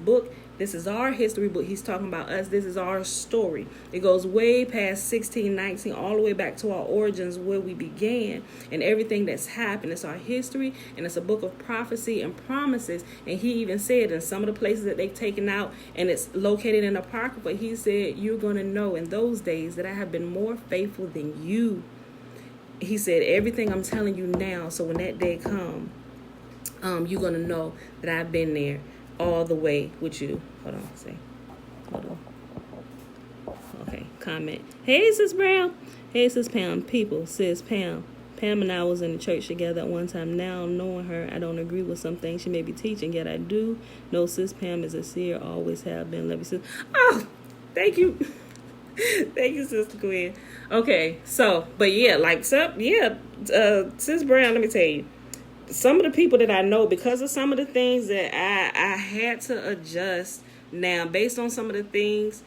is our history book. He's talking about us. This is our story. It goes way past 1619, all the way back to our origins, where we began, and everything that's happened. It's our history, and it's a book of prophecy and promises. And he even said in some of the places that they've taken out, and it's located in Apocrypha, he said, you're going to know in those days that I have been more faithful than you. He said, everything I'm telling you now, so when that day comes, you're going to know that I've been there all the way with you. Hold on. Okay, comment. Hey, Sis Brown. Hey, Sis Pam. People, Sis Pam. Pam and I was in the church together at one time. Now, knowing her, I don't agree with some things she may be teaching, yet I do know Sis Pam is a seer, always have been. Love you, sis. Oh, thank you. Thank you, Sister Gwen. Okay, so, but yeah, Sis Brown, let me tell you, some of the people that I know, because of some of the things that I had to adjust now, based on some of the things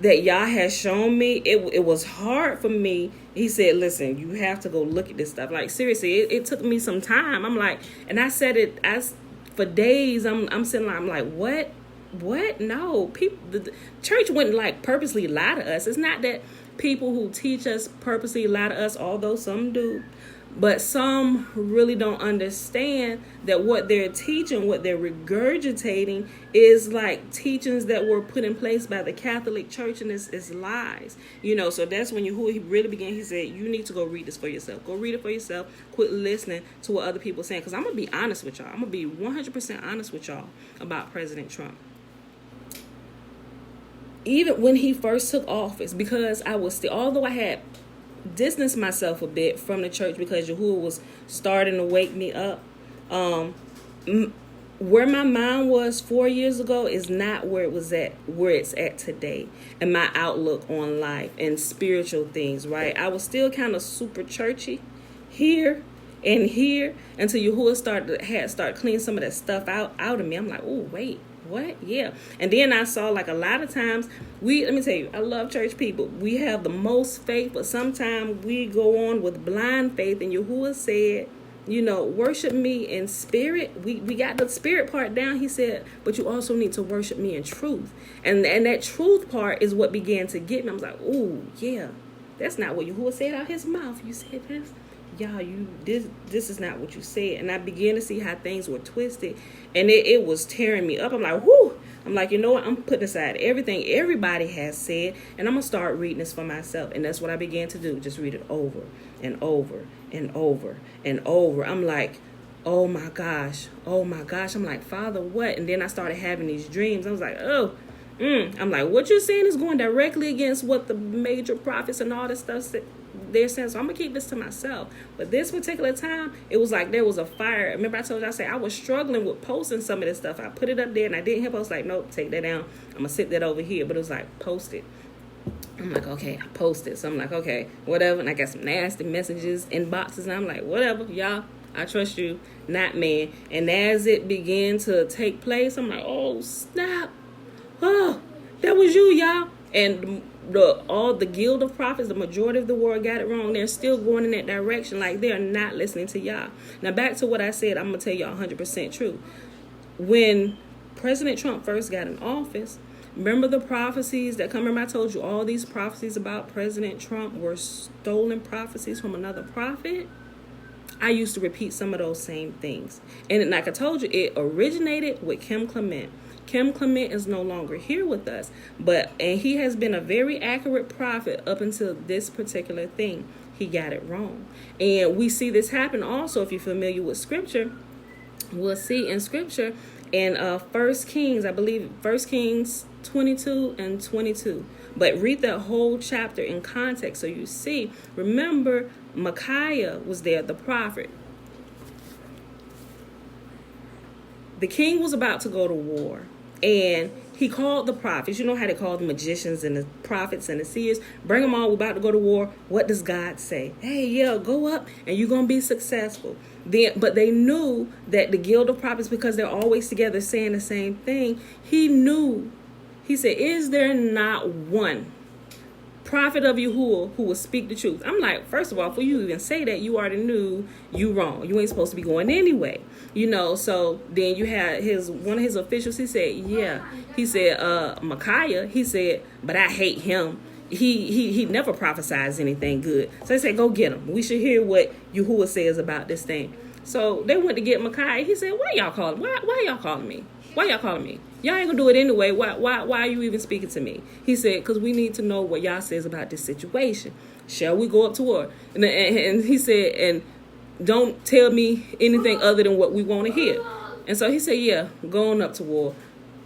that y'all has shown me, it was hard for me. He said, listen, you have to go look at this stuff. Like, seriously, it took me some time. I'm like, and I said it for days. I'm sitting like, I'm like, what? No, people, the church wouldn't like purposely lie to us. It's not that people who teach us purposely lie to us, although some do, but some really don't understand that what they're teaching, what they're regurgitating, is like teachings that were put in place by the Catholic Church, and it's lies. So that's when he really began. He said, you need to go read this for yourself. Go read it for yourself. Quit listening to what other people are saying. Because I'm going to be honest with y'all. I'm going to be 100% honest with y'all about President Trump. Even when he first took office, because I was still, although I had distanced myself a bit from the church because Yahuwah was starting to wake me up, where my mind was 4 years ago is not where it's at today, and my outlook on life and spiritual things, right? I was still kind of super churchy here and here until Yahuwah started cleaning some of that stuff out of me. I'm like, oh, wait. What? Yeah. And then I saw, like, a lot of times let me tell you, I love church people. We have the most faith, but sometimes we go on with blind faith. And Yahuwah said, worship me in spirit. We got the spirit part down. He said, but you also need to worship me in truth. And that truth part is what began to get me. I was like, ooh, yeah, that's not what Yahuwah said out of his mouth. You said this. Y'all, this is not what you said. And I began to see how things were twisted, and it was tearing me up. I'm like, whoo. I'm like, you know what? I'm putting aside everything everybody has said, and I'm going to start reading this for myself. And that's what I began to do. Just read it over and over and over and over. I'm like, oh my gosh. I'm like, Father, what? And then I started having these dreams. I was like, I'm like, what you're saying is going directly against what the major prophets and all this stuff said. They're saying, so I'm gonna keep this to myself. But this particular time, it was like there was a fire. Remember I told you, I was struggling with posting some of this stuff. I put it up there and I didn't hit post. Like, nope, take that down. I'm gonna sit that over here. But it was like, post it. I'm like, okay, I posted. So I'm like, okay, whatever. And I got some nasty messages, inboxes, and I'm like, whatever, y'all. I trust you, not man. And as it began to take place, I'm like, oh snap. Oh, that was you, y'all. And all the guild of prophets, the majority of the world got it wrong. They're still going in that direction. Like, they're not listening to y'all. Now, back to what I said, I'm going to tell y'all 100% true. When President Trump first got in office, remember the prophecies that come? Remember I told you all these prophecies about President Trump were stolen prophecies from another prophet? I used to repeat some of those same things. And like I told you, it originated with Kim Clement. Kim Clement is no longer here with us, and he has been a very accurate prophet up until this particular thing. He got it wrong. And we see this happen also, if you're familiar with scripture. We'll see in scripture in 1 Kings, I believe 1 Kings 22 and 22. But read that whole chapter in context so you see. Remember, Micaiah was there, the prophet. The king was about to go to war. And He called the prophets. You know how they call the magicians and the prophets and the seers. Bring them all. We're about to go to war. What does God say? Hey, yeah, go up and you're going to be successful. But they knew that the guild of prophets, because they're always together saying the same thing, he knew. He said, is there not one prophet of Yahuwah who will speak the truth? I'm like, first of all, for you even say that, you already knew you wrong. You ain't supposed to be going anyway. So then you had one of his officials. He said, yeah. He said, Micaiah. He said, but I hate him. He never prophesies anything good. So they said, go get him. We should hear what Yahuwah says about this thing. So they went to get Micaiah. He said, why y'all calling? Why y'all calling me? Why y'all calling me? Y'all ain't gonna do it anyway. Why are you even speaking to me? He said, because we need to know what y'all says about this situation. Shall we go up to war? And he said, and don't tell me anything other than what we want to hear. And so he said, yeah, go on up to war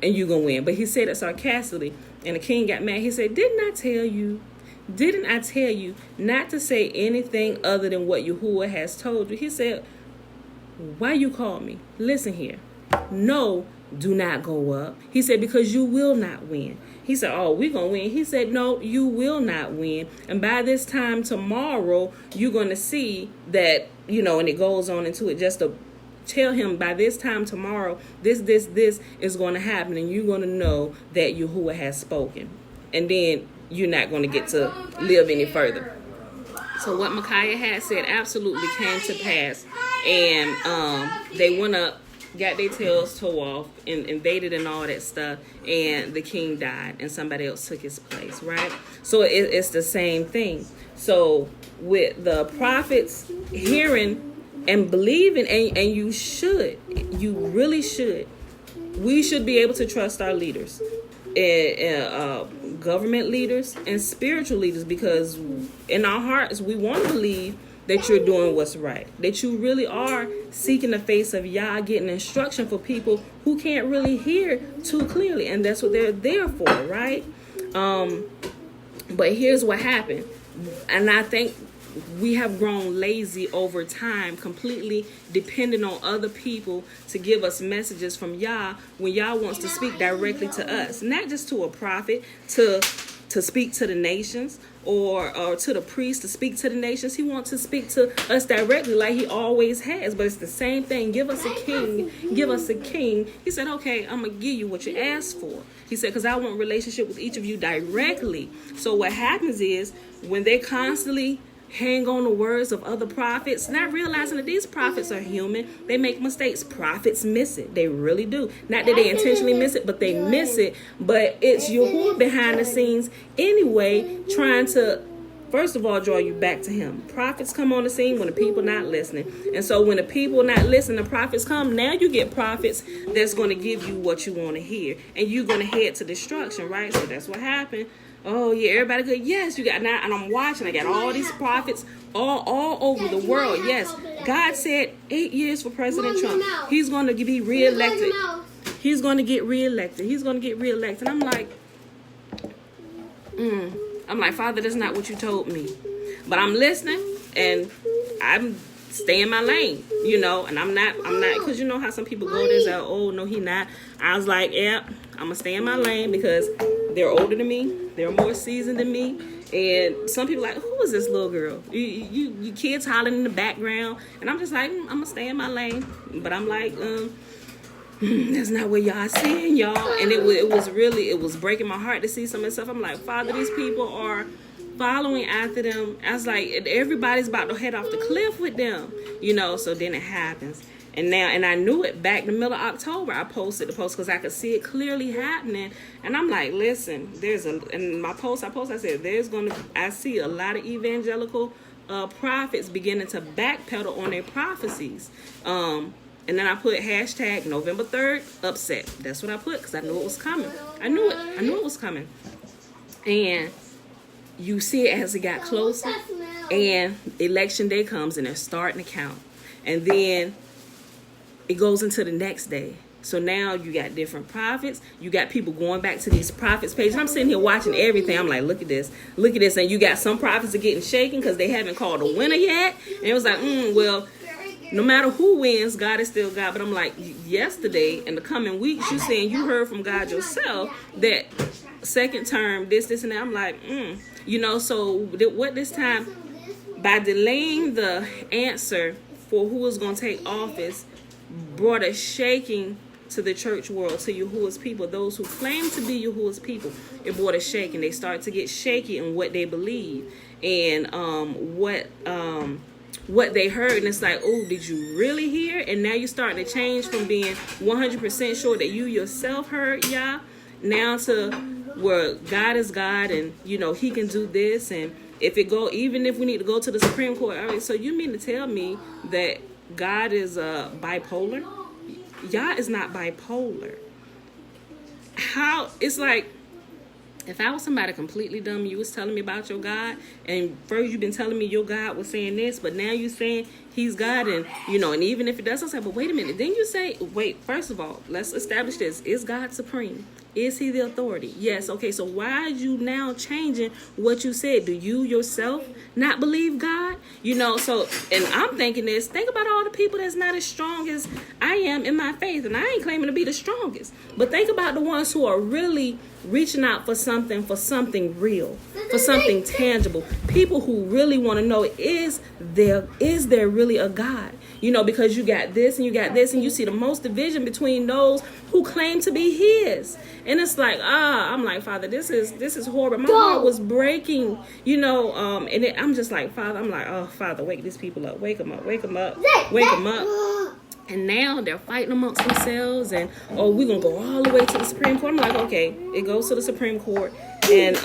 and you gonna win. But he said it sarcastically, and the king got mad. He said, didn't I tell you not to say anything other than what Yahuwah has told you? He said, why you call me? Listen here. No, do not go up. He said, because you will not win. He said, oh, we're going to win. He said, no, you will not win. And by this time tomorrow, you're going to see that, and it goes on into it just to tell him by this time tomorrow, this is going to happen. And you're going to know that Yahuwah has spoken. And then you're not going to get to live any further. So what Micaiah had said absolutely came to pass. And they went up, got their tails tore off, and invaded and all that stuff, and the king died and somebody else took his place, right? So it's the same thing. So with the prophets hearing and believing, and you really should, we should be able to trust our leaders, government leaders and spiritual leaders, because in our hearts we want to believe that you're doing what's right, that you really are seeking the face of Yah, getting instruction for people who can't really hear too clearly, and that's what they're there for, right? But here's what happened, and I think we have grown lazy over time, completely dependent on other people to give us messages from Yah when Yah wants to speak directly to us, not just to a prophet to speak to the nations, or to the priest to speak to the nations. He wants to speak to us directly like he always has. But it's the same thing. Give us a king. Give us a king. He said, okay, I'm going to give you what you asked for. He said, because I want relationship with each of you directly. So what happens is when they constantly hang on the words of other prophets, not realizing that these prophets are human. They make mistakes. Prophets miss it. They really do. Not that they intentionally miss it, but they miss it. But it's Yahuwah behind the scenes anyway, trying to, first of all, draw you back to him. Prophets come on the scene when the people not listening. And so when the people not listening, the prophets come. Now you get prophets that's going to give you what you want to hear. And you're going to head to destruction, right? So that's what happened. Oh, yeah, everybody good. Yes, you got now, and I'm watching. I got all these prophets all over the world. Yes, God said 8 years for President Trump. He's going to be reelected. He's going to get reelected. He's going to get reelected. I'm like, Father, that's not what you told me. But I'm listening, and I'm staying in my lane, and I'm not, because you know how some people go, there's oh, no, he not. I was like, yeah, I'm going to stay in my lane because they're older than me. They're more seasoned than me. And some people are like, who is this little girl? You kids hollering in the background. And I'm just like, I'm going to stay in my lane. But I'm like, that's not what y'all seeing, y'all. And it was breaking my heart to see some of this stuff. I'm like, Father, these people are following after them. I was like, everybody's about to head off the cliff with them, so then it happens. And I knew it back in the middle of October. I posted the post because I could see it clearly happening. And I'm like, listen, in my post, I said, I see a lot of evangelical prophets beginning to backpedal on their prophecies. And then I put hashtag November 3rd upset. That's what I put because I knew it was coming. I knew it was coming. And you see it as it got closer, and election day comes and they're starting to count. And then it goes into the next day. So now you got different prophets. You got people going back to these prophets' pages. I'm sitting here watching everything. I'm like, look at this. And you got some prophets are getting shaken because they haven't called a winner yet. And it was like, well, no matter who wins, God is still God. But I'm like, yesterday, in the coming weeks, you saying you heard from God yourself that second term, this, and that. I'm like, so what this time, by delaying the answer for who is going to take office, brought a shaking to the church world, to Yahuwah's people, those who claim to be Yahuwah's people. It brought a shaking. They start to get shaky in what they believe and what they heard. And it's like, oh, did you really hear? And now you're starting to change from being 100% sure that you yourself heard Yah, now to where God is God, and He can do this. And even if we need to go to the Supreme Court, all right, so you mean to tell me that God is bipolar? Yah is not bipolar. How? It's like, if I was somebody completely dumb, you was telling me about your God, and first you've been telling me your God was saying this, but now you're saying He's God, and and even if it doesn't say, but wait a minute, then you say, wait, first of all, let's establish this. Is God supreme? Is He the authority? Yes. Okay, so why are you now changing what you said? Do you yourself not believe God? So, and I'm thinking this, think about all the people that's not as strong as I am in my faith, and I ain't claiming to be the strongest, but think about the ones who are really reaching out for something real, for something tangible. People who really want to know, is there really a God? Because you got this and you got this, and you see the most division between those who claim to be His. And it's like, I'm like, Father, this is horrible. My heart was breaking, I'm just like, Father, I'm like, oh, Father, wake these people up. Wake them up. Wake them up. Wake them up. And now they're fighting amongst themselves, and we're going to go all the way to the Supreme Court. I'm like, okay, it goes to the Supreme Court, and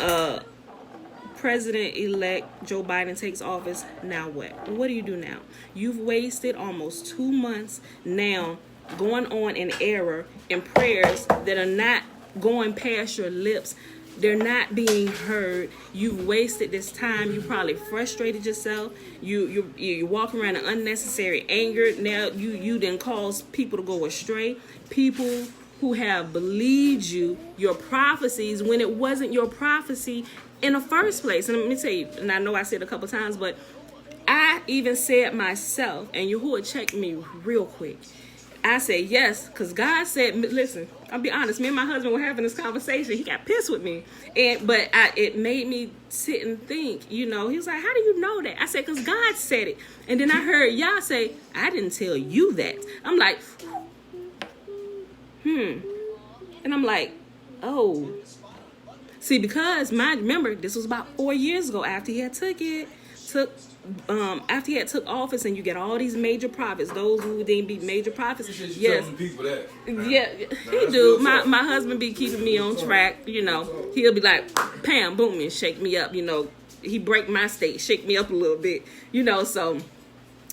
President-elect Joe Biden takes office. Now what? What do you do now? You've wasted almost 2 months now going on in error in prayers that are not going past your lips. They're not being heard. You've wasted this time. You probably frustrated yourself. You walk around in unnecessary anger. Now you didn't cause people to go astray. People who have believed your prophecies when it wasn't your prophecy in the first place. And let me tell you, and I know I said it a couple times, but I even said myself, and Yahuwah checked me real quick. I said yes, because God said, listen, I'll be honest, me and my husband were having this conversation. He got pissed with me. But it made me sit and think, He was like, how do you know that? I said, because God said it. And then I heard y'all say, I didn't tell you that. I'm like, And I'm like, oh. See, because remember, this was about 4 years ago after he had after he had took office, and you get all these major prophets, those who didn't be major prophets. Yes, people that. Yeah, he do. My husband be keeping me on track. He'll be like, Pam, boom, and shake me up. He break my state, shake me up a little bit. So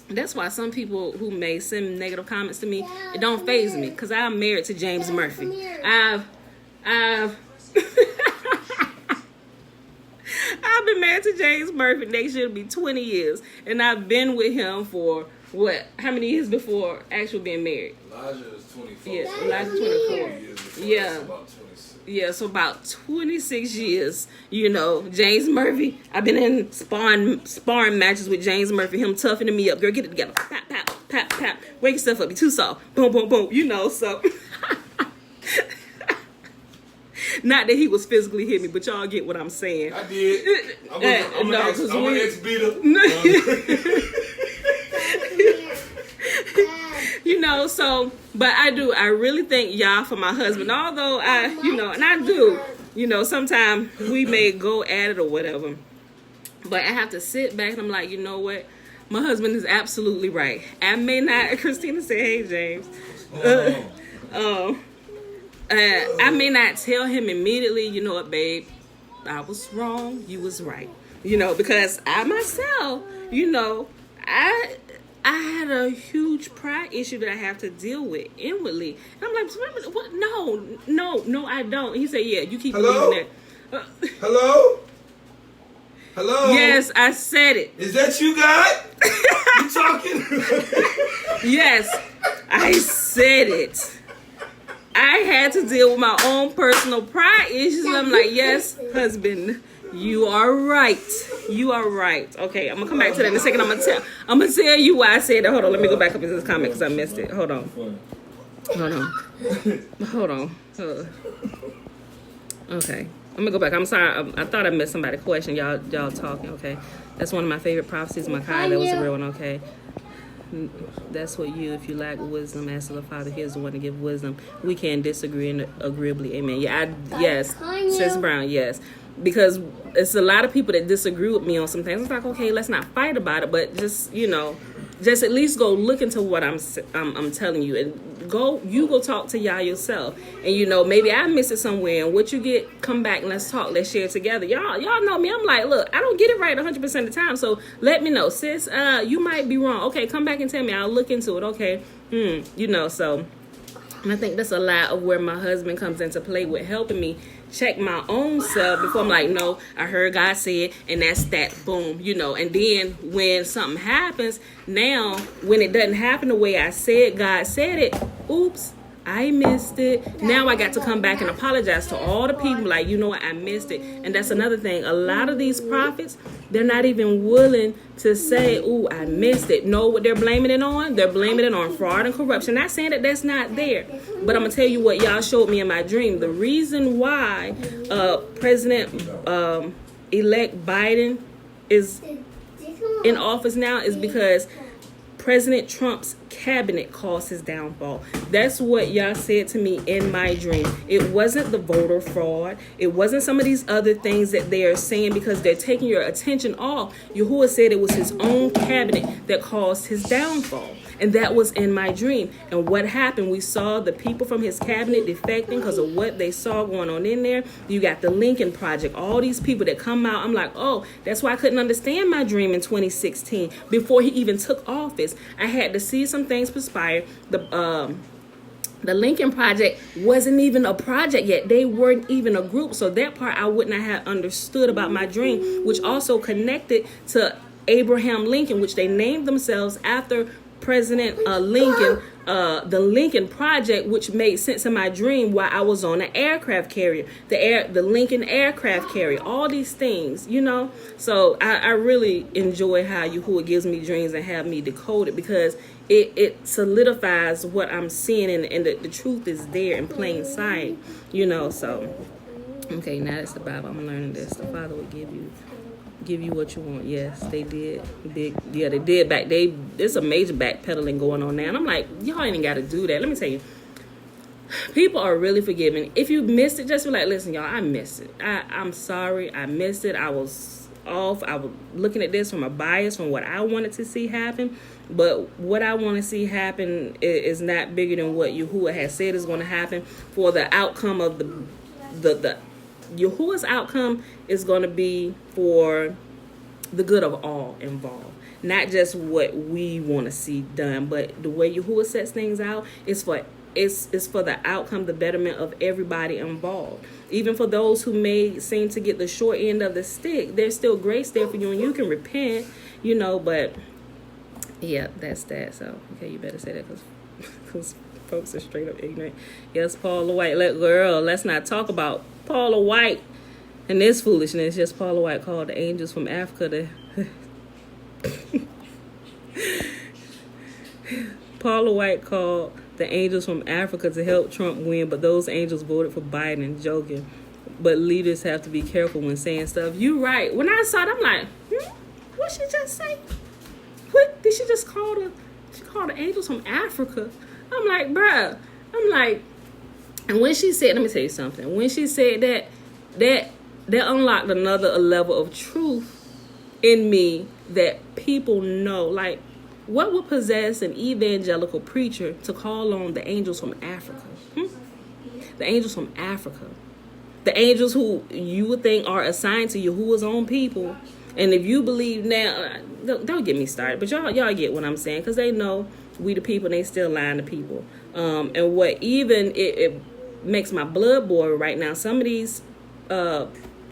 that's why some people who may send negative comments to me, it don't faze me, because I'm married to James Murphy. I've been married to James Murphy. Next year will be 20 years. And I've been with him for, how many years before actually being married? Elijah is 24. Yeah, Elijah's 24. Yeah. About 26. Yeah, so about 26 years, James Murphy. I've been in sparring matches with James Murphy, him toughening me up. Girl, get it together. Pap, pap, pap, pap. Wake yourself up. You're too soft. Boom, boom, boom. So... Not that he was physically hit me, but y'all get what I'm saying. I did. I'm an ex-beater. But I really thank y'all for my husband. Although and I do, sometimes we may go at it or whatever. But I have to sit back and I'm like, you know what? My husband is absolutely right. I may not, Christina said, hey, James. I may not tell him immediately, you know what, babe, I was wrong, you was right. Because I myself, I had a huge pride issue that I have to deal with inwardly. And I'm like, what? No, I don't. He said, yeah, you keep believing that. Hello? Yes, I said it. Is that you, God? You talking? Yes, I said it. I had to deal with my own personal pride issues. I'm like, yes, husband, You are right. You are right. Okay, I'm gonna come back to that in a second. I'm gonna tell you why I said that. Hold on, let me go back up into this comment because I missed it. Hold on. Okay, I'm gonna go back. I'm sorry. I thought I missed somebody's question. Y'all talking. Okay, that's one of my favorite prophecies. Micaiah, that was a real one. Okay. That's what if you lack wisdom, ask the Father. Here's the one to give wisdom. We can disagree and agreeably. Amen. Yes. Sis Brown, yes. Because it's a lot of people that disagree with me on some things. It's like, okay, let's not fight about it, but just, just at least go look into what I'm telling you, and go talk to y'all yourself, and maybe I miss it somewhere, and what you get, come back and let's talk, let's share together. Y'all know me. I'm like, look, I don't get it right 100% of the time, so let me know, sis. You might be wrong. Okay, come back and tell me. I'll look into it. Okay, so. And I think that's a lot of where my husband comes into play with helping me check my own self before I'm like, no, I heard God say it, and that's that, boom, And then when something happens, now when it doesn't happen the way I said, God said it, oops, I missed it. Now I got to come back and apologize to all the people like, you know what, I missed it. And that's another thing. A lot of these prophets, they're not even willing to say, ooh, I missed it. Know what they're blaming it on? They're blaming it on fraud and corruption. Not saying that that's not there. But I'm going to tell you what y'all showed me in my dream. The reason why President-elect Biden is in office now is because President Trump's cabinet caused his downfall. That's what y'all said to me in my dream. It wasn't the voter fraud. It wasn't some of these other things that they are saying because they're taking your attention off. Yahuwah said it was his own cabinet that caused his downfall. And that was in my dream. And what happened? We saw the people from his cabinet defecting because of what they saw going on in there. You got the Lincoln Project. All these people that come out. I'm like, oh, that's why I couldn't understand my dream in 2016. Before he even took office, I had to see some things perspire. The Lincoln Project wasn't even a project yet. They weren't even a group. So that part I would not have understood about my dream, which also connected to Abraham Lincoln, which they named themselves after President Lincoln, the Lincoln Project, which made sense in my dream while I was on an aircraft carrier, the Lincoln aircraft carrier, all these things, So I really enjoy how Yahuwah gives me dreams and have me decode it because it solidifies what I'm seeing and the truth is there in plain sight, So, okay, now that's the Bible. I'm learning this. The Father will give you what you want. Yes, they did. They did. There's a major backpedaling going on now. And I'm like, y'all ain't got to do that. Let me tell you, people are really forgiving. If you missed it, just be like, listen, y'all, I missed it. I'm sorry. I missed it. I was off. I was looking at this from a bias from what I wanted to see happen. But what I want to see happen is not bigger than what Yahuwah has said is going to happen. For the outcome of the Yahuwah's outcome is going to be for the good of all involved. Not just what we want to see done, but the way Yahuwah sets things out is for the outcome, the betterment of everybody involved. Even for those who may seem to get the short end of the stick, there's still grace there for you, and you can repent, but yeah, that's that. So, okay, you better say that because folks are straight up ignorant. Yes, Paula White. Let's not talk about Paula White and this foolishness. Just Paula White called the angels from Africa Paula White called the angels from Africa to help Trump win, but those angels voted for Biden and joking. But leaders have to be careful when saying stuff. You right. When I saw it, I'm like, what she just say? What did she just call the angels from Africa? I'm like, bruh. And when she said, let me tell you something. When she said that unlocked another level of truth in me that people know. Like, what would possess an evangelical preacher to call on the angels from Africa? The angels from Africa. The angels who you would think are assigned to Yahuwah's own people. And if you believe now, don't get me started. But y'all get what I'm saying. Because they know we the people and they still lying to people. And what even it makes my blood boil right now. Some of these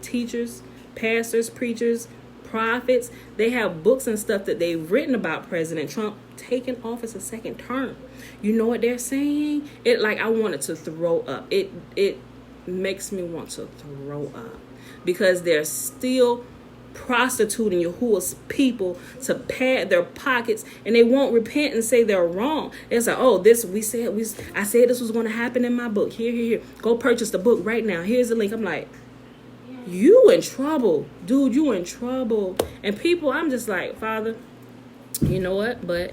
teachers, pastors, preachers, prophets, they have books and stuff that they've written about President Trump taking office a second term. You know what they're saying? I wanted to throw up. It makes me want to throw up. because they're still prostituting Yahuwah's people to pad their pockets, and they won't repent and say they're wrong. It's like, oh, I said this was going to happen in my book. Here. Go purchase the book right now. Here's the link. I'm like, you in trouble, dude. You in trouble. And people, I'm just like, Father, you know what? But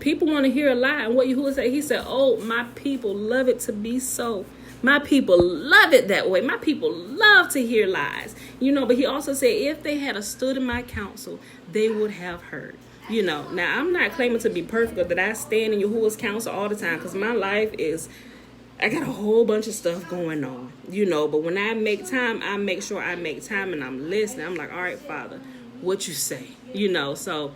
people want to hear a lie. And what Yahuwah said, he said, oh, my people love it to be so. My people love it that way. My people love to hear lies. But he also said, if they had stood in my counsel, they would have heard. Now I'm not claiming to be perfect or that I stand in Yahuwah's counsel all the time, because my life is, I got a whole bunch of stuff going on, but when I make time, I make sure I make time and I'm listening. I'm like, all right, Father, what you say, so.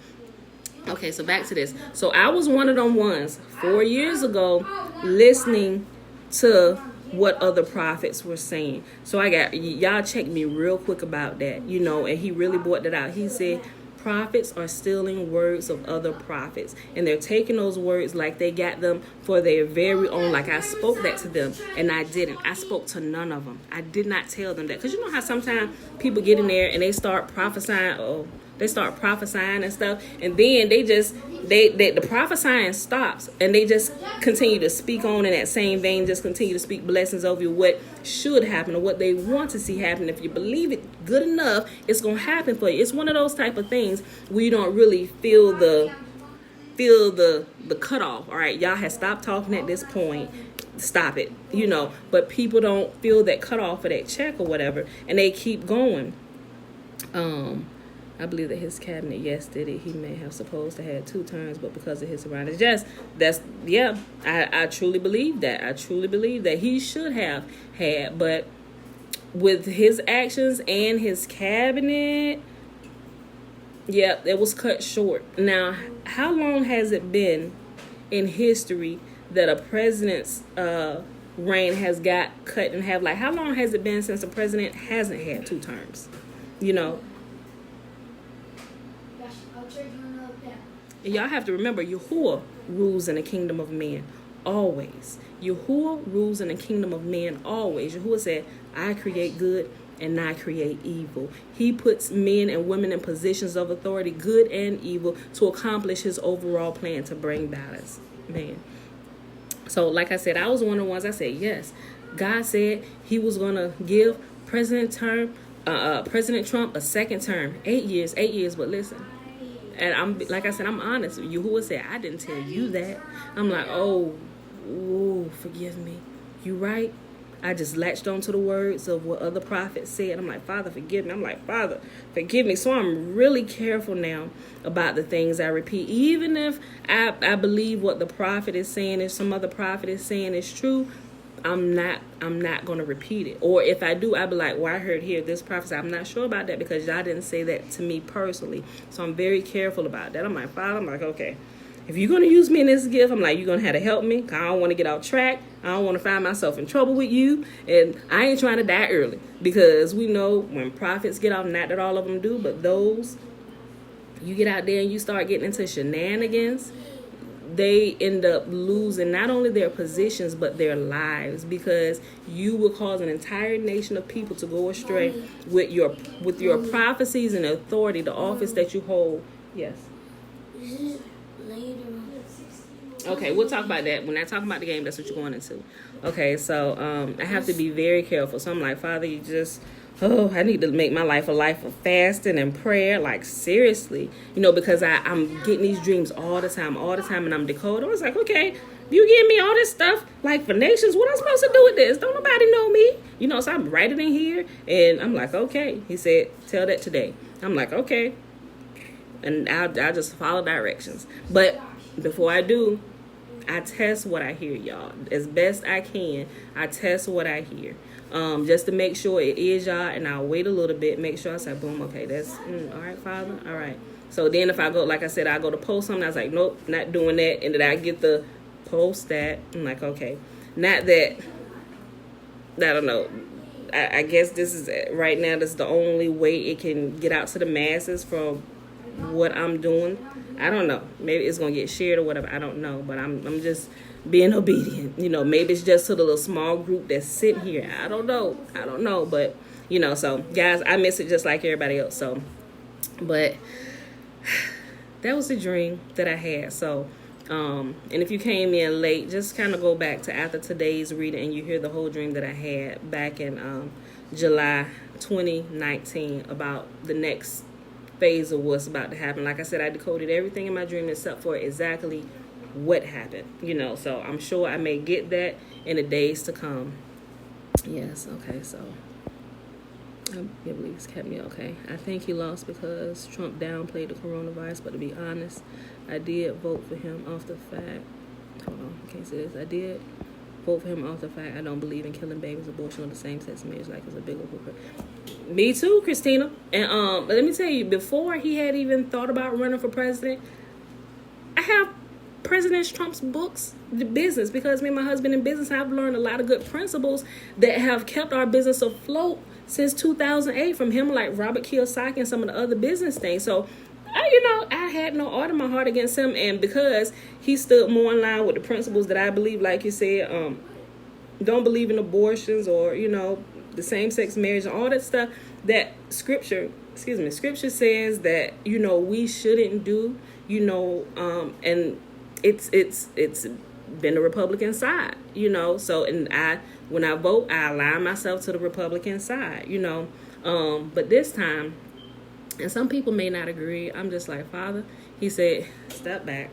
Okay, so back to this. So I was one of them ones 4 years ago listening to what other prophets were saying. So y'all check me real quick about that, and he really brought that out. He said, prophets are stealing words of other prophets, and they're taking those words like they got them for their very own. Like I spoke that to them, and I didn't. I spoke to none of them. I did not tell them that, because you know how sometimes people get in there and they start prophesying. They start prophesying and stuff, and then the prophesying stops, and they just continue to speak on in that same vein, just continue to speak blessings over you, what should happen or what they want to see happen. If you believe it good enough, it's going to happen for you. It's one of those type of things where you don't really feel the cutoff. All right, y'all have stopped talking at this point. Stop it, but people don't feel that cutoff or that check or whatever, and they keep going. I believe that his cabinet, yes, did it. He may have supposed to have 2 terms, but because of his surroundings, I truly believe that. I truly believe that he should have had, but with his actions and his cabinet, it was cut short. Now, how long has it been in history that a president's reign has got cut in half? Like, how long has it been since a president hasn't had 2 terms? And y'all have to remember, Yahuwah rules in the kingdom of men always. Yahuwah rules in the kingdom of men always. Yahuwah said, I create good and I create evil. He puts men and women in positions of authority, good and evil, to accomplish his overall plan to bring balance. Man. So like I said, I was one of the ones I said, yes, God said he was going to give President Trump a second term, 8 years, but listen. And I'm like I said, I'm honest. Yahuwah said, I didn't tell you that. I'm like, oh, forgive me. You right? I just latched onto the words of what other prophets said. I'm like, Father, forgive me. I'm like, Father, forgive me. So I'm really careful now about the things I repeat. Even if I believe what the prophet is saying, if some other prophet is saying is true, I'm not going to repeat it. Or if I do, I'll be like, well, I heard here this prophecy. I'm not sure about that because y'all didn't say that to me personally. So I'm very careful about that. I'm like, Father, okay, if you're going to use me in this gift, I'm like, you're going to have to help me. I don't want to get off track. I don't want to find myself in trouble with you. And I ain't trying to die early, because we know when prophets get off, not that all of them do, but those, you get out there and you start getting into shenanigans, they end up losing not only their positions but their lives, because you will cause an entire nation of people to go astray with your prophecies and authority, the office that you hold. Yes. Okay, we'll talk about that. When I talk about the game, that's what you're going into. Okay, so I have to be very careful. So I'm like, Father, I need to make my life a life of fasting and prayer. Like, seriously. Because I'm getting these dreams all the time, and I'm decoding. I was like, okay, you give me all this stuff, like, for nations, what am I supposed to do with this? Don't nobody know me. So I'm writing in here, and I'm like, okay. He said, tell that today. I'm like, okay. And I'll just follow directions. But before I do, I test what I hear, y'all. As best I can, I test what I hear. Just to make sure it is y'all, and I'll wait a little bit, make sure I say, boom, okay, that's, all right, Father, all right. So then if I go, like I said, I go to post something, I was like, nope, not doing that, and then I get the post that, I'm like, okay, not that, I don't know, I guess this is, right now, this is the only way it can get out to the masses from what I'm doing. I don't know, maybe it's going to get shared or whatever, I don't know, but I'm just being obedient. Maybe it's just to the little small group that's sitting here. I don't know, but You know, so guys, I miss it just like everybody else. So, but that was the dream that I had. So, and if you came in late, just kind of go back to after today's reading and you hear the whole dream that I had back in July 2019 about the next phase of what's about to happen. Like I said, I decoded everything in my dream except for exactly what happened, you know, so I'm sure I may get that in the days to come. Yes, okay, so I can't believe he's kept me okay. I think he lost because Trump downplayed the coronavirus, but to be honest, I did vote for him off the fact, hold on, I can't say this, I did vote for him off the fact I don't believe in killing babies, abortion, or the same-sex marriage like it's a biblical. Me too, Christina. And but let me tell you, before he had even thought about running for president, I have President Trump's books, The Business, because me and my husband in business, I've learned a lot of good principles that have kept our business afloat since 2008 from him, like Robert Kiyosaki and some of the other business things. So, I had no art in my heart against him, and because he stood more in line with the principles that I believe, like you said, don't believe in abortions or, the same-sex marriage and all that stuff that scripture says that, we shouldn't do, and it's been the Republican side, so, and when I vote, I align myself to the Republican side, but this time, and some people may not agree, I'm just like, Father, he said, step back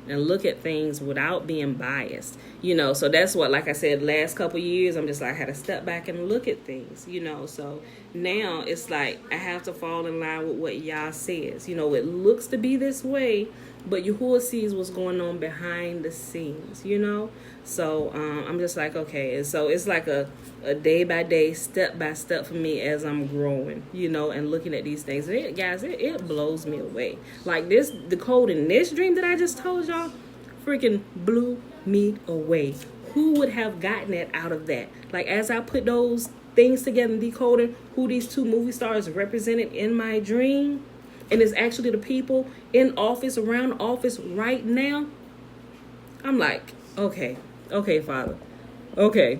and look at things without being biased, so that's what, like I said, last couple years, I'm just like, I had to step back and look at things, so now it's like, I have to fall in line with what Yah says, it looks to be this way, but Yahuwah sees what's going on behind the scenes, so I'm just like, okay, and so it's like a day by day, step by step for me as I'm growing, and looking at these things. And it blows me away. Like the code in this dream that I just told y'all, freaking blew me away. Who would have gotten it out of that? Like as I put those things together and decoding who these two movie stars represented in my dream, and it's actually the people in office, around office right now, I'm like, okay, Father, okay.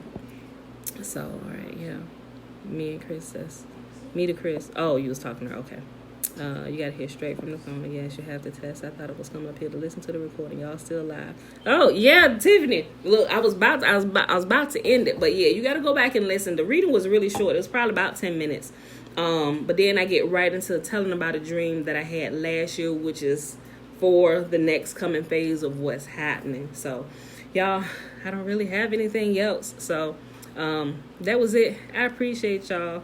So, all right, yeah. Me to Chris. Oh, you was talking to her. Okay. You got to hear straight from the phone. Yes, you have the test. I thought it was coming up here to listen to the recording. Y'all still live. Oh, yeah, Tiffany. Look, I was about to end it, but yeah, you got to go back and listen. The reading was really short. It was probably about 10 minutes. But then I get right into telling about a dream that I had last year, which is for the next coming phase of what's happening. So, y'all, I don't really have anything else. So, that was it. I appreciate y'all.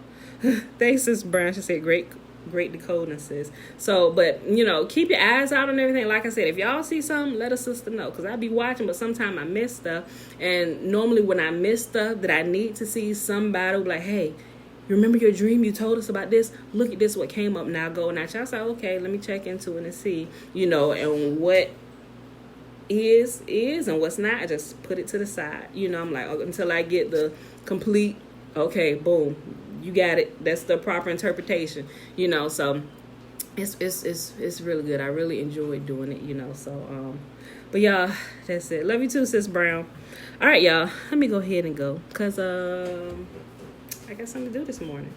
Thanks, Sis Brown. She said great decoding, sis. So, but keep your eyes out on everything. Like I said, if y'all see something, let a sister know, because I be watching, but sometimes I miss stuff. And normally when I miss stuff that I need to see, somebody will be like, hey, you remember your dream? You told us about this. Look at this, what came up. Now go and I say, okay, let me check into it and see, and what is and what's not. I just put it to the side. I'm like, until I get the complete, okay, boom, you got it. That's the proper interpretation. So it's really good. I really enjoyed doing it. So but y'all, that's it. Love you too, Sis Brown. All right, y'all. Let me go ahead and go, cause I got something to do this morning.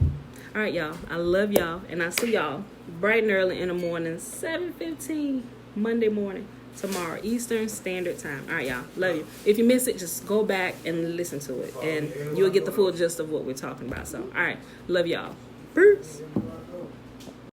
All right, y'all. I love y'all, and I'll see y'all bright and early in the morning, 7:15 Monday morning. Tomorrow, Eastern Standard Time. All right, y'all. Love you. If you miss it, just go back and listen to it, and you'll get the full gist of what we're talking about. So, all right. Love y'all. Peace.